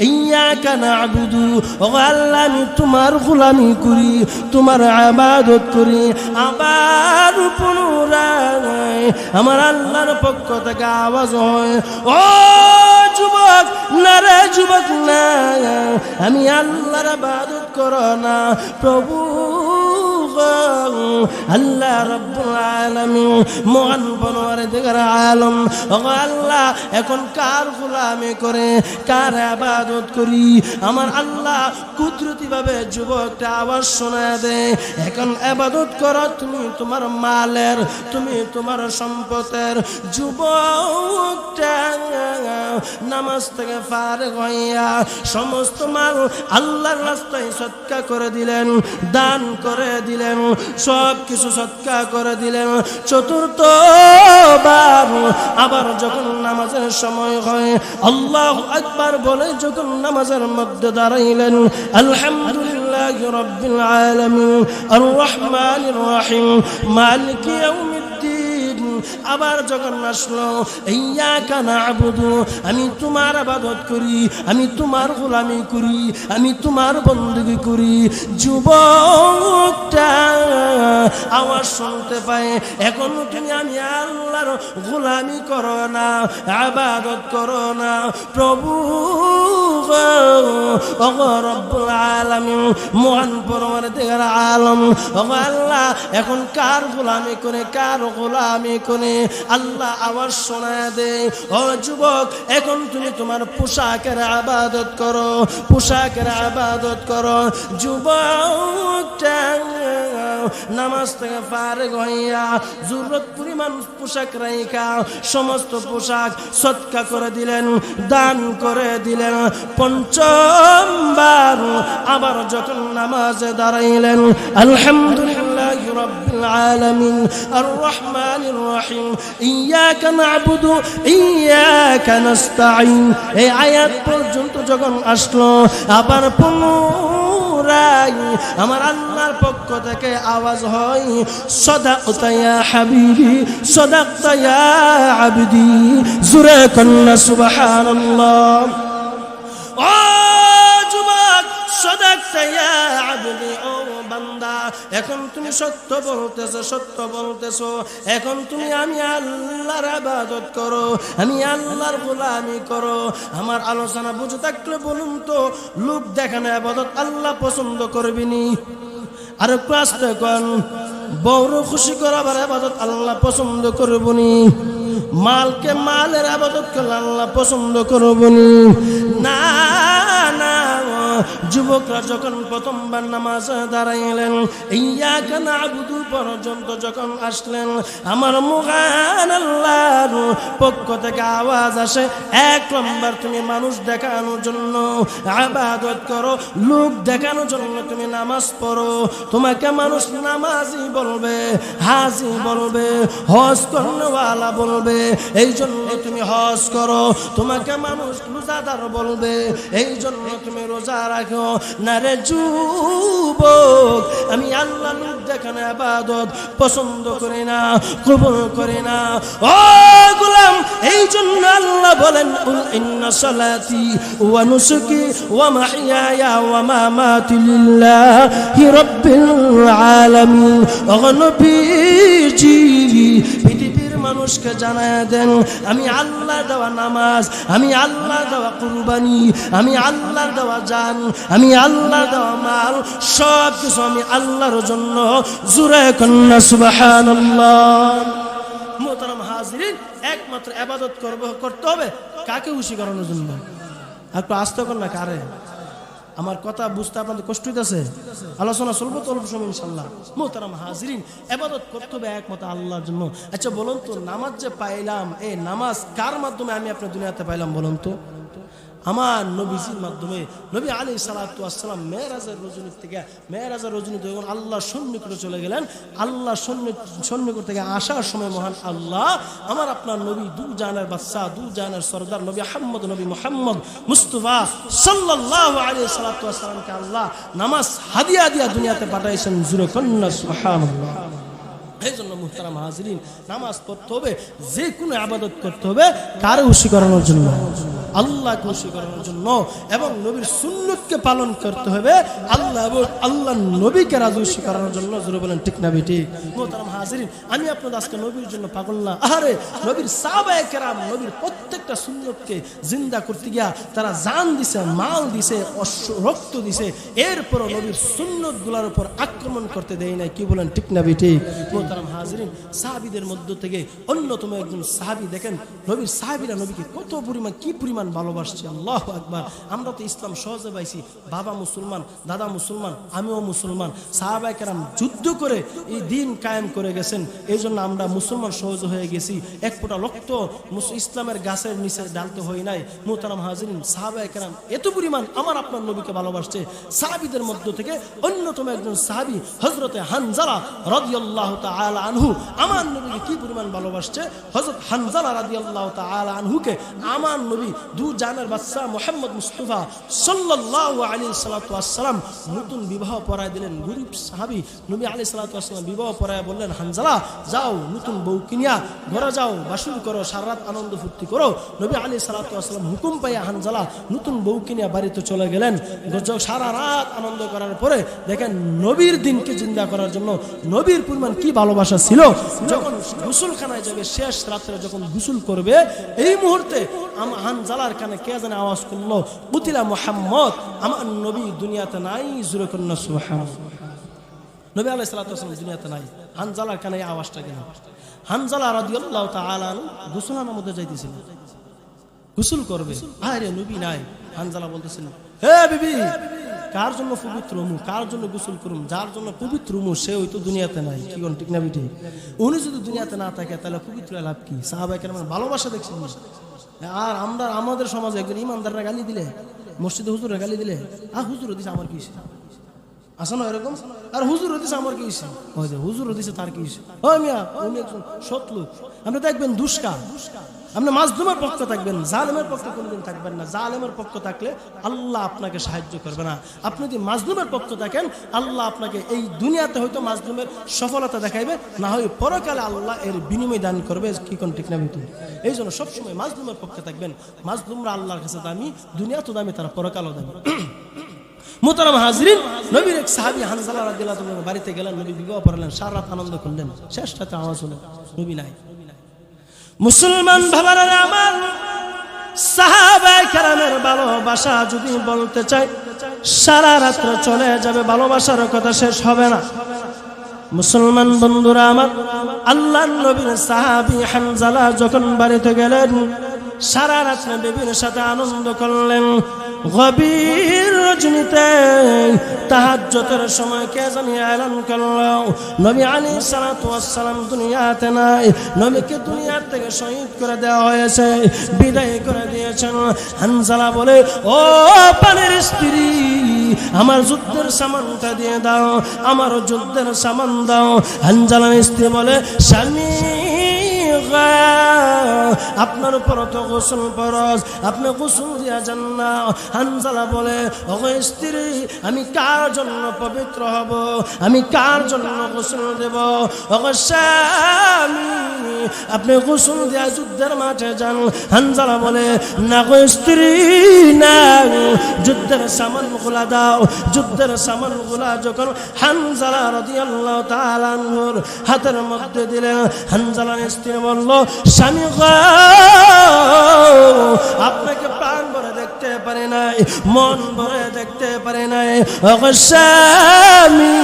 ইয়াকা না'বুদু, ও আল্লাহ আমি তোমার গোলামি করি, তোমার ইবাদত করি। আবার পুনরায় আমার আল্লাহর পক্ষ থেকে আওয়াজ হয়, ও যুবক না রে যুবক না, আমি আল্লাহর ইবাদত করো না। প্রভু আল্লাহ রব্বুল আলামিন মহান পরওয়ারদিগার আলম, ও আল্লাহ এখন কার গোলামি করে কার ইবাদত করি। আমার আল্লাহ কুদরতি ভাবে যুবকটা আওয়াজ শোনায় দেয়, এখন ইবাদত করো তুমি তোমার মালের, তুমি তোমার সম্পদের। যুবকটা নামাজ থেকে ফারিগ হইয়া সমস্ত মাল আল্লাহর রাস্তায় সদকা করে দিলেন, দান করে দিলেন, সব কিছু সদকা করে দিলেন। চতুর্থবার আবার যখন নামাজের সময় হয় আল্লাহু আকবার বলে যখন নামাজের মধ্যে দাঁড়াইলেন, আলহামদুলিল্লাহি রাব্বিল আলামিন আর রহমানির রহিম মালিক ইয়াউমিদ্দিন আবার যখন আসলো, ইয়াকা না'বুদু, আমি তোমার ইবাদত করি, আমি তোমার গোলামি করি, আমি তোমার বন্দেগী করি। যুবকটা আওয়াজ শুনতে পায়, এখন তুমি আমি আল্লাহর গোলামি করো না, ইবাদত করো না। প্রভু ও রব্বুল আলামিন মহান পরওয়ারদিগার আলম, ও আল্লাহ এখন কার গোলামি করে কার গোলামি করে আল্লাহ আওয়াজ শোনায় দেয়, ও যুবক এখন তুমি তোমার পোশাকের ইবাদত করো, পোশাকের ইবাদত করো। যুবকটা নামাজ থেকে ফারিগ হইয়া জরুরত পরিমাণ পোশাক রাইখা সমস্ত পোশাক সদকা করে দিলেন, দান করে দিলেন। পঞ্চমবার আবার যখন নামাজে দাঁড়াইলেন, আলহামদুলিল্লাহি রাব্বিল আলামিন আর রহমানির রহিম ইয়াকা না'বুদু ইয়াকা নাস্তাঈন, এই আয়াত পর্যন্ত যখন আসলো আবার পুনরায় ফুরাই আমার আল্লাহর পক্ষ থেকে আওয়াজ হয় সাদাকতা ইয়া হাবিবি সাদাকতা ইয়া আবদি জোরে কন্না সুবহানাল্লাহ ও যুবক সাদাকতা ইয়া আবদি ও বান্দা এখন তুমি সত্য বলতেছো এখন তুমি আমি আল্লাহর ইবাদত করো আমি আল্লাহর গোলামি করো আমার আলোচনা বুঝে থাকলে বলুন তো লোক দেখানো ইবাদত আল্লাহ পছন্দ করবেনি আর ক্লাসটা কোন বড় খুশি করার ইবাদত আল্লাহ পছন্দ করবেনি মালকে মালের ইবাদত করলে আল্লাহ পছন্দ করবেনি না না যুবকরা যখন প্রথমবার নামাজে দাঁড়াইলেন ইয়াকা নাবুদু পর্যন্ত যখন আসলেন আমার মহান আল্লাহর পক্ষ থেকে আওয়াজ আসে এক নম্বর তুমি মানুষ দেখানোর জন্য ইবাদত করো লোক দেখানোর জন্য তুমি নামাজ পড়ো তোমাকে মানুষ নামাজি বলবে হাজি বলবে হজ করনেওয়ালা বলবে এই জন্য তুমি হজ করো তোমাকে মানুষ রোজাদার বলবে এই জন্য তুমি রোজা রাখো না রে যুবক আমি আল্লাহ লোক দেখানো ইবাদত পছন্দ করি না কবুল করি না ও গোলাম এই জন্য আল্লাহ বলেন কুল ইন্না সালাতি ওয়া নুসুকি ওয়া মাহইয়ায়া ওয়া মামাতি লিল্লাহি রাব্বিল আলামিন অগনবীজি পৃথিবীর মানুষকে জানায় দেন আমি আল্লাহ দেওয়া নামাজ আমি আল্লাহ দেওয়া কুরবানি আমি আল্লাহ দেওয়া জান আমি আল্লাহ দেওয়া মাল সব কিছু আমি আল্লাহর জন্য জোরে কন্না সুবহানাল্লাহ মুহতারাম হাজিরিন একমাত্র ইবাদত করতে হবে কাকে খুশি করানোর জন্য একটু আস্তে কর না কারে আমার কথা বুঝতে আপনাদের কষ্ট হইতেছে আলোচনা চলবো তো অল্প সময় ইনশাআল্লাহ মুহতারাম হাজিরিন ইবাদত করতে হবে একমাত্র আল্লাহর জন্য আচ্ছা বলুন তো নামাজ যে পাইলাম এই নামাজ কার মাধ্যমে আমি আপনার দুনিয়াতে পাইলাম বলুন তো আমার নবীজির মাধ্যমে নবী আলাইহিস সালাতু ওয়াস সালাম মেরাজের রজনী থেকে যখন আল্লাহর সন্নিকটে চলে গেলেন আল্লাহর সন্নিকট থেকে আসার সময় মহান আল্লাহ আমার আপনার নবী দু জাহানের বাদশা দু জাহানের সরদার নবী মুহাম্মদ মুস্তাফা সাল্লাল্লাহু আলাইহি সালাতু ওয়াস সালামকে আল্লাহ নামাজ হাদিয়া দিয়া দুনিয়াতে পাঠাইছেন জোরে কন্না সুবহানাল্লাহ এই জন্য মুহতারাম হাজিরিন নামাজ পড়তে হবে যে কোনো ইবাদত করতে হবে কারে খুশি করানোর জন্য আল্লাহকে খুশি করানোর জন্য এবং নবীর সুন্নতকে পালন করতে হবে আল্লাহ এবং আল্লাহর নবীকে রাজি করানোর জন্য জোরে বলেন ঠিক না বেটি মুহতারাম হাজিরিন আমি আপনাদের আজকে নবীর জন্য পাগল না আরে নবীর সাহাবায়ে কেরাম নবীর প্রত্যেকটা সুন্নতকে জিন্দা করতে গিয়া তারা জান দিছে মাল দিছে রক্ত দিছে এরপর নবীর সুন্নতগুলোর উপর আক্রমণ করতে দেয় নাই কি বলেন ঠিক না বেটি মুহতারাম হাজিরিন সাহাবীদের মধ্য থেকে অন্যতম একজন সাহাবী দেখেন নবীর সাহাবীরা নবীকে কত পরিমাণ কি পরিমাণ ভালোবাসছে আল্লাহু আকবার আমরা তো ইসলাম সহজে পাইছি বাবা মুসলমান দাদা মুসলমান আমিও মুসলমান সাহাবায়ে কেরাম যুদ্ধ করে এই দ্বীন কায়েম করে গেছেন এইজন্য আমরা মুসলমান সহজ হয়ে গেছি এক ফোঁটা রক্ত ইসলামের গাছের নিচে ঢালতে হয় নাই মুহতারাম হাজিরিন সাহাবায়ে কেরাম এত পরিমাণ আমার আপনার নবীকে ভালোবাসছে সাহাবীদের মধ্য থেকে অন্যতম একজন সাহাবী হযরতে হানজালা রাদিয়াল্লাহু তাআলা আনহু আমার নবীকে কি পরিমাণ ভালোবাসছে হযরত হানজালা রাদিয়াল্লাহু তাআলা আনহুকে আমার নবী দু জানের বাদশা মুহাম্মদ মুস্তাফা সাল্লাল্লাহু আলাইহি সাল্লাতু ওয়াস সালাম নতুন বিবাহ পড়ায় দিলেন গরীব সাহাবী নবী আলাইহিস সালাতু ওয়াস সালাম বিবাহ পড়ায় বললেন হানজালা যাও নতুন বউ কিনিয়া ঘরে যাও বাসুর করো সারা রাত আনন্দ ফুর্তি করো নবী আলাইহিস সালাতু ওয়াস সালাম হুকুম পাইয়া হানজালা নতুন বউ কিনিয়া বাড়িতে চলে গেলেন সারা রাত আনন্দ করার পরে দেখেন নবীর দিনকে জিন্দা করার জন্য নবীর পরিমাণ কি ভালোবাসা ছিল যখন গোসলখানায় যাবে শেষ রাতে যখন গোসল করবে এই মুহূর্তে হানজালার কানে কে যেন আওয়াজ করলো কুতিলা মুহাম্মদ আমার নবী দুনিয়াতে নাই জোরে কন্না সুবহানাল্লাহ নবী আলাইহিস সালাতু ওয়াস সালাম দুনিয়াতে নাই হানজালার কানে আওয়াজটা কেন হানজালা রাদিয়াল্লাহু তাআলা গোসলখানার মধ্যে যাইতেছিল গোসল করবে আরে নবী নাই হানজালা বলতেছিল হে বিবি কার জন্য পবিত্র হমু কার জন্য গোসল করুম যার জন্য পবিত্র হমু সে হয়তো দুনিয়াতে নাই কি কোন ঠিক না বিটি উনি যদি দুনিয়াতে না থাকে তাহলে পবিত্র লাভ কি সাহাবায়ে কেরাম ভালোবাসা দেখছেন আর আমরা আমাদের সমাজে একজন ইমানদাররা গালি দিলে মসজিদে হুজুররা গালি দিলে হুজুর দিছে আমার কি আসো না এরকম? আর হুজুর হতেছে আমার কি হয়েছে? ওই যে হুজুর হতেছে তার কি হয়েছে? ওই মিয়া উনি একজন সৎ লোক, আপনি দেখবেন দুষ্কার, আপনি মাজলুমের পক্ষে থাকবেন, জালেমের পক্ষে কোনদিন থাকবেন না। জালেমের পক্ষে থাকলে আল্লাহ আপনাকে সাহায্য করবে না। আপনি যদি মাজলুমের পক্ষে থাকেন, আল্লাহ আপনাকে এই দুনিয়াতে হয়তো মাজলুমের সফলতা দেখাইবে, না হয় পরকালে আল্লাহ এর বিনিময় দান করবে। কি কোন ঠিক না বিতু? এই জন্য সবসময় মাজলুমের পক্ষে থাকবেন। মাজলুমরা আল্লাহর কাছে দামি, দুনিয়া তো দামি, তারা পরকালও দামি। মুহতারাম হাজরিন, নবীর এক সাহাবী হানজালা রাদিয়াল্লাহু তাআলা বাড়িতে গেলেন, নবী বিবাহ পড়ালেন, সারা রাত আনন্দ করলেন, শেষ রাতে আওয়াজ হলো নবী নাই। মুসলমান ভাইরা আমার, সাহাবায়ে কেরামের ভালোবাসা যদি বলতে চাই সারা রাত চলে যাবে, ভালোবাসার কথা শেষ হবে না। মুসলমান বন্ধুরা আমার, আল্লাহর নবীর সাহাবী হানজালা যখন বাড়িতে গেলেন, সারা রাত নবীর সাথে আনন্দ করলেন। গভীর রজনীতে তাহাজ্জুদের সময় কে জানি এলান করলো নবী আলাইহিস সালাতু ওয়াস সালাম দুনিয়াতে নাই, নবীকে দুনিয়া থেকে শহীদ করে দেওয়া হয়েছে, বিদায় করে দিয়েছেন। হানজালা বলে, ও পানের স্ত্রী, আমার যুদ্ধের সামানটা দিয়ে দাও, আমার যুদ্ধের সামান দাও। হানজালার স্ত্রী বলে, স্বামী আপনার উপর তো গোসল ফরজ, আপনি গোসল দিয়া যান না। হানজালা বলে, ওগো স্ত্রী, আমি কার জন্য পবিত্র হব, আমি কার জন্য গোসল দেব? ওগো স্বামী, আপনি গোসল দিয়া যুদ্ধের মাঠে যান। হানজালা বলে, না গো স্ত্রী, না, যুদ্ধের সামানগুলা দাও। যুদ্ধের সামানগুলা যখন হানজালা রাদিয়াল্লাহু তাআলা আনহুর হাতের মধ্যে দিলেন, হানজালার স্ত্রী বলল, স্বামী গো, আপনাকে প্রাণ ভরে দেখতে পারে নাই, মন ভরে দেখতে পারে নাই। ওগো স্বামী,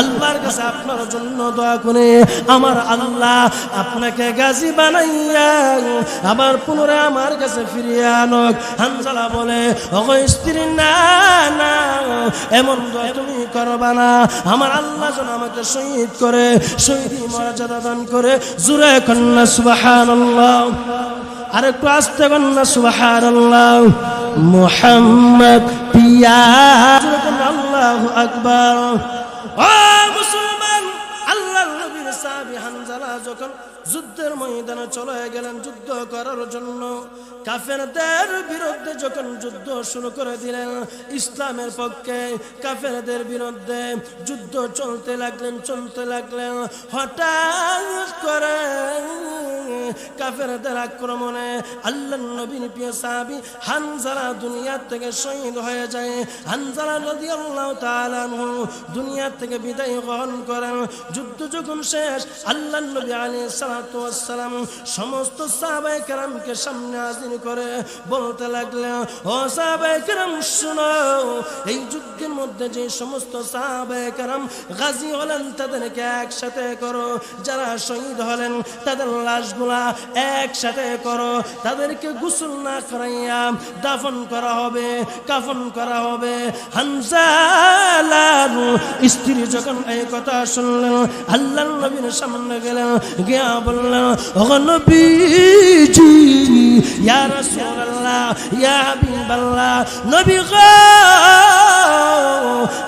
আল্লাহর কাছে আপনার জন্য দোয়া করে আমার আল্লাহ আপনাকে গাজী বানাইয়া আবার পুনরায় আমার কাছে ফিরিয়ে আনক। হানজালা বলে, ওগো স্ত্রী, না না, এমন দোয়া তুমি করবা না। আমার আল্লাহ যেন আমাকে শহীদ করে, শহীদ মর্যাদা দান করে। জোরে কন্যা সুবহানাল্লাহ, আর একটু আস্তে কন্যা সুবহানাল্লাহ। মুহাম্মদ পিয়া, আল্লাহু আকবার। ও মুসলমান, আল্লাহর নবীর সাহাবী হানজালা যখন যুদ্ধের ময়দানে চলে গেলেন যুদ্ধ করার জন্য, কাফেরদের বিরুদ্ধে যখন যুদ্ধ শুরু করে দিলেন, ইসলামের পক্ষে কাফেরদের বিরুদ্ধে যুদ্ধ চলতে লাগলেন। হঠাৎ করে কাফেরদের আক্রমণে আল্লাহর নবীর প্রিয় সাহাবী হানজালা দুনিয়া থেকে শহীদ হয়ে যায়। হানজালা রাদিয়াল্লাহু তাআলা আনহু দুনিয়া থেকে বিদায় গ্রহণ করেন। যুদ্ধ যখন শেষ, আল্লাহর নবী আলাইহিস সালাতু ওয়াস সালাম সমস্ত সাহাবায়ে কেরামকে সামনে হাজির করে বলতে লাগলেন, ও সাহাবায়ে কেরাম শুনো, এই যুদ্ধের মধ্যে যে সমস্ত সাহাবায়ে কেরাম গাজী হলেন তাদেরকে একসাথে করো, যারা শহীদ হলেন তাদের লাশগুলা একসাথে করো, তাদেরকে গোসল না করাইয়া দাফন করা হবে, কাফন করা হবে। হানজালার স্ত্রী যখন এই কথা শুনলেন, আল্লাহর নবীর সামনে গেলেন, গিয়া বললেন, ও নবীজি, ইয়া রাসূলুল্লাহ, ইয়া হাবিবাল্লাহ, নবী গো,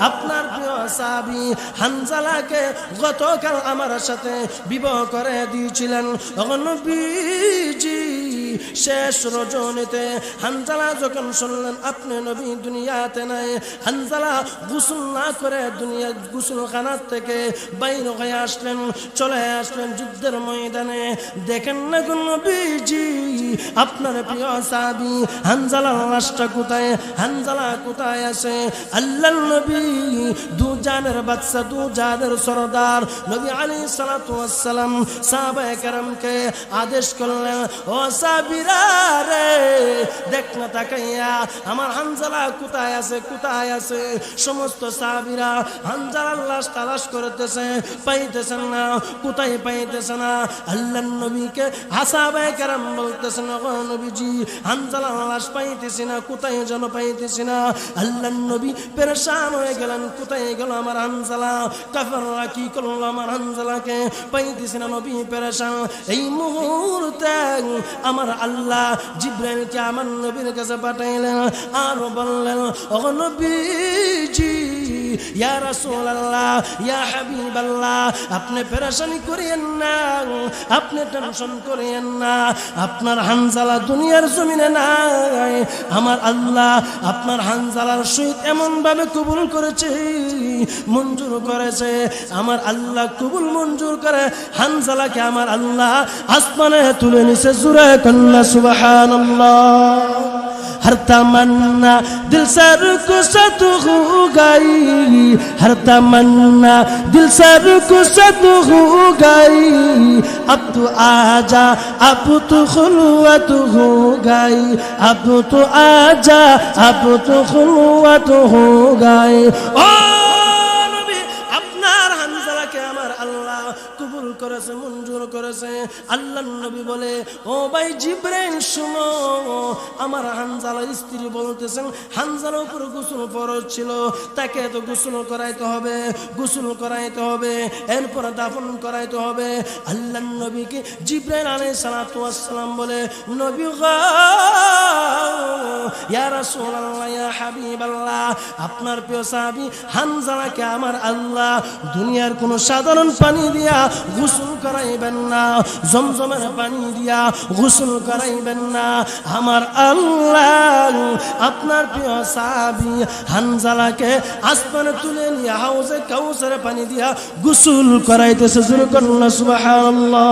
আপনার প্রিয় সাহাবী হানজালাকে গতকাল আমার সাথে বিবাহ করে দিয়েছিলেন। ও নবীজি, শেষ রজনীতে হানজালা যখন শুনলেন আপনি নবী দুনিয়াতে নাই, হানজালা গোসল না করে দুনিয়া গোসলখানা থেকে বাইরে হয়ে আসলেন, চলে আসলেন যুদ্ধের ময়দানে। দেখেন না গো নবীজি, আপনার প্রিয় সাহাবী হানজালার লাশটা কোথায়? হানজালা কোথায় আছে? আল্লাহর নবী দু জানের বাদশা, দু জানের সরদার নবী আলাইহিস সালাতু ওয়াস সালাম সাহাবায়ে কেরামকে আদেশ করলেন, ও সাহাবীরা রে, দেখ না তাকাইয়া আমার হানজালা কোথায় আছে, কোথায় আছে? সমস্ত সাহাবীরা হানজালার লাশ তালাশ করতেছে, পাইতেছেন না, কোথায় পাইতেছে না। আল্লাহর নবীকে সাহাবায়ে কেরাম বলতেছেন, ও নবীজি, হানজালার লাশ পাইতেছি না, কোথায় যেন পাইতেছি না। আল্লাহর নবী পেরেশান হয়ে গেলেন, কোথায় গেল আমার হানজালা? কাফেররা কি করলো আমার হানজালাকে? পাইতেছি না, নবী পেরেশান। এই মুহূর্তে আমার আল্লাহ জিবরাইলকে আমার নবীর কাছে পাঠাইলেন আর বললেন, ও নবীজি, ইয়া রাসূলুল্লাহ, ইয়া হাবিবাল্লাহ, আপনি পেরেশানি করিয়েন না, আপনি টেনশন করিয়েন না, আপনার হানজালা দুনিয়ার জমিনে নাই। আমার আল্লাহ আপনার হানজালার শহীদ এমন ভাবে কবুল করেছে, মঞ্জুর করেছে। আমার আল্লাহ কবুল মঞ্জুর করে হানজালাকে আমার আল্লাহ আসমানে তুলে নিছে। জোরে কন্যা সুবহানাল্লাহ। हर तमन्ना दिल से रुखसत हो गई, हर तमन्ना दिल से रुखसत हो गई, अब तो आजा अब तो खुलवत हो गई, अब तो आजा अब तो खुलवत हो गई। ओ नबी আপনার হানজালাকে আমার আল্লাহ কবুল করেছে, মঞ্জুর করেছে। আল্লাহর নবী বলে, ও ভাই জিবরাইল শুনো, আমার হানজালার স্ত্রী বলতেছেন হানজালার উপর গোসল ফরজ ছিল, তাকে তো গোসল করাইতে হবে, গোসল করাইতে হবে, এরপর দাফন করাইতে হবে। আল্লাহর নবীকে জিবরাইল আলাইহিস সালাতু ওয়াস সালাম বলে, নবী গো, ইয়া রাসূলুল্লাহ, ইয়া হাবিবাল্লাহ, আপনার প্রিয় সাহাবী হানজালাকে আমার আল্লাহ দুনিয়ার কোন সাধারণ পানি দিয়া গোসল করাইবেন না, জমজমের পানি দিয়া গোসল করাইবেন না। আমার আল্লাহ আপনার প্রিয় সাহাবী হানজালাকে আসমানে তুলে নিয়ে হাউজে কাউসারের পানি দিয়া গোসল করাইতেছে। সুবহানাল্লাহ।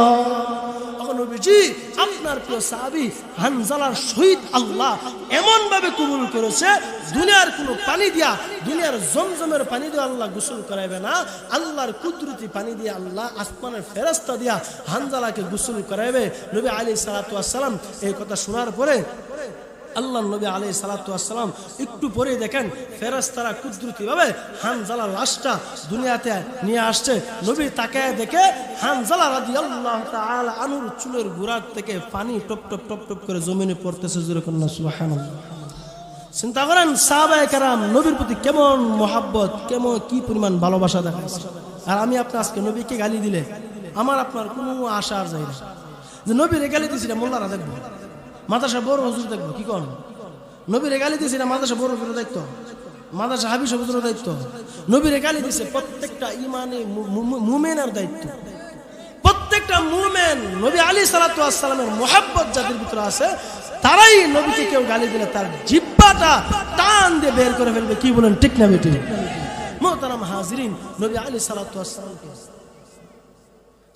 নবীজি আপনার প্রিয় সাহাবী হানজালার শহীদ আল্লাহ এমন ভাবে কবুল করেছে, দুনিয়ার কোনো পানি দিয়া, দুনিয়ার জমজমের পানি দিয়ে আল্লাহ গোসল করাইবে না, আল্লাহর কুদরতি পানি দিয়ে আল্লাহ আসমানের ফেরেশতা দিয়া হানজালাকে গোসল করাইবে। নবী আলাইহিস সালাতু ওয়াস সালাম এই কথা শোনার পরে আল্লাহ নবী আলাইহিস সালাতু ওয়াস সালাম একটু পরে দেখেন ফেরেশতারা কুদরতি ভাবে হানজালার লাশটা দুনিয়াতে নিয়ে আসছে। নবী তাকায় দেখে হানজালা রাদিয়াল্লাহু তাআলা আনহুর চুলের গোড়ার থেকে পানি টপ টপ টপ টপ করে জমিনে পড়তেছে। সুবহানাল্লাহ। চিন্তা করেন সাহাবায়ে কেরাম নবীর প্রতি কেমন মহব্বত, কেমন কি পরিমাণ ভালোবাসা দেখাইছে। আর আমি আপনি আজকে নবীকে গালি দিলে আমার আপনার কোনো আশা আর যায় না যে নবীরে গালি দিছি না মোল্লারা দেখবো, মাদ্রাসা বড় হুজুর দেখবো। কি করেন? নবীরে গালি দিয়েছে না মাদ্রাসা বড় হুজুরের দায়িত্ব, মাদ্রাসা হাবিজ হুজুরের দায়িত্ব। নবীরে গালি দিয়েছে প্রত্যেকটা ইমানে মুমিনের দায়িত্ব। প্রত্যেকটা মুমিন নবী আলাইহিস সালাতু ওয়াস সালামের মুহাব্বত যাদের ভিতরে আছে, তারাই নবীকে কেউ গালি দিলে তার জিহ্বাটা টান দিয়ে বের করে ফেলবে। কি বলেন, ঠিক না বেটি? মুহতারাম হাজিরিন, নবী আলাইহিস সালাতু ওয়াস সালামকে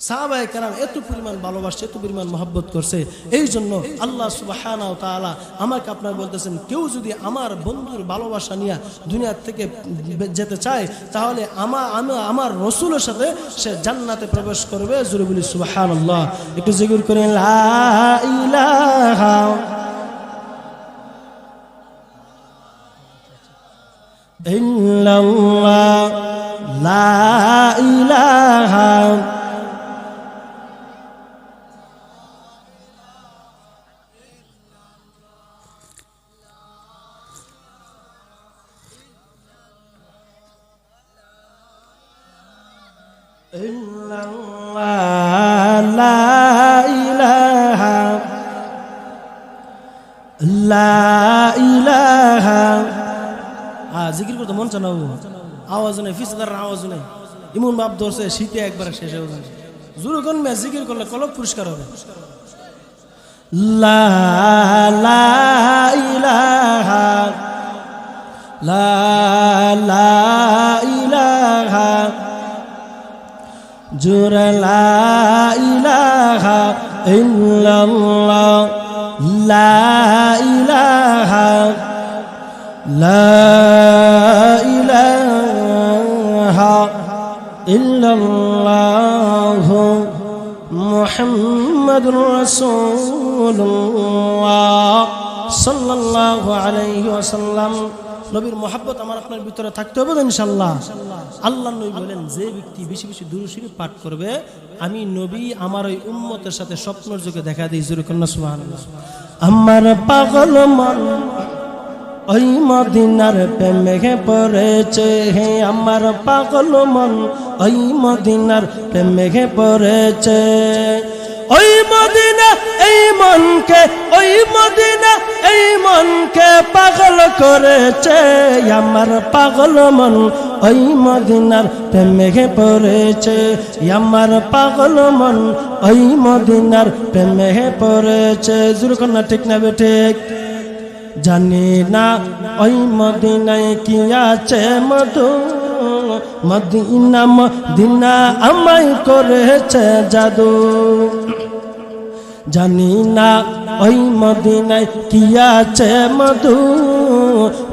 সাহাবায়ে কেরাম এত পরিমাণ ভালোবাসে, এত পরিমাণ মহব্বত করছে। এই জন্য আল্লাহ সুবহানাহু ওয়া তাআলা আমাকে আপনার বলতেছেন, কেউ যদি আমার বন্ধুর ভালোবাসা নিয়ে দুনিয়া থেকে যেতে চায় তাহলে আমার রাসূলের সাথে সে জান্নাতে প্রবেশ করবে। জোরে বলি সুবহানাল্লাহ। একটু জিকির করেন লা ইলাহা ইল্লাল্লাহ, লা ইলাহা জিকির করতে মন চানা আওয়াজ নেই, ফিসদার আওয়াজ নেই, ইমন বাপ ধরছে শীতে একবার শেষ হয়ে যাবে। জোরে কোন মে জিকির করলে কলব পুরস্কার হবে। লা লা ইলাহা লা লা ইলাহা, জোরে লা ইলাহা ইল্লাল্লাহ, লা ইলাহা লা ইলাহা ইল্লাল্লাহ মুহাম্মাদুর রাসূলুল্লাহ সাল্লাল্লাহু আলাইহি ওয়াসাল্লাম। নবীর মহব্বত আমার আপনার ভিতরে থাকতে হবে ইনশাআল্লাহ। আল্লাহ নবী বলেন, যে ব্যক্তি বেশি বেশি দুরূদ শরীফ পাঠ করবে, আমি নবী আমার ওই উম্মতের সাথে স্বপ্নের যুগে দেখা দিই। জোরে কন্না সুবহানাল্লাহ। আমার পাগল মন ওই মদিনার প্রেমে পড়েছে, হে আমার পাগল মন ওই মদিনার প্রেমে পড়েছে। ওই মদিনা এই মনকে, ওই মদিনা এই মনকে পাগল করেছে, আমার পাগল মন ওই মদিনার প্রেমে পড়েছে, আমার পাগল মন ওই মদিনার প্রেমে পড়েছে। জুরকন্যা ঠিক না বেঠিক? জানি না ওই মদিনায় কি আছে মধু, মদিনা মদিনা আমায় করেছে জাদু। জানি না ওই মদিনায় কি আছে মধু,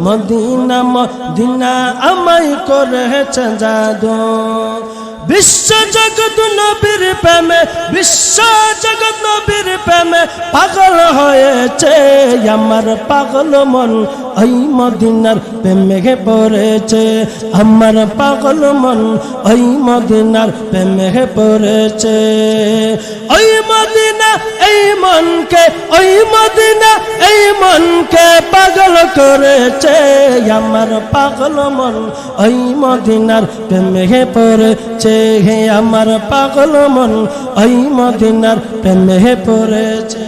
মদিনা মদিনা আমায় করেছে জাদু। বিশ্ব জগৎ নবীর প্রেমে, বিশ্ব জগৎ নবীর প্রেমে পাগল হয়েছে, আমার পাগল মন ওই মদিনার প্রেমে পড়েছে, আমার পাগল মন ওই মদিনার প্রেমে পড়েছে। ওই মদিনা এই মনকে, ওই মদিনা এই মনকে পাগল করেছে, আমার পাগল মন ওই মদিনার প্রেমে পড়েছে, হে আমার পাগল মন ওই মদিনার প্রেমে পড়েছে।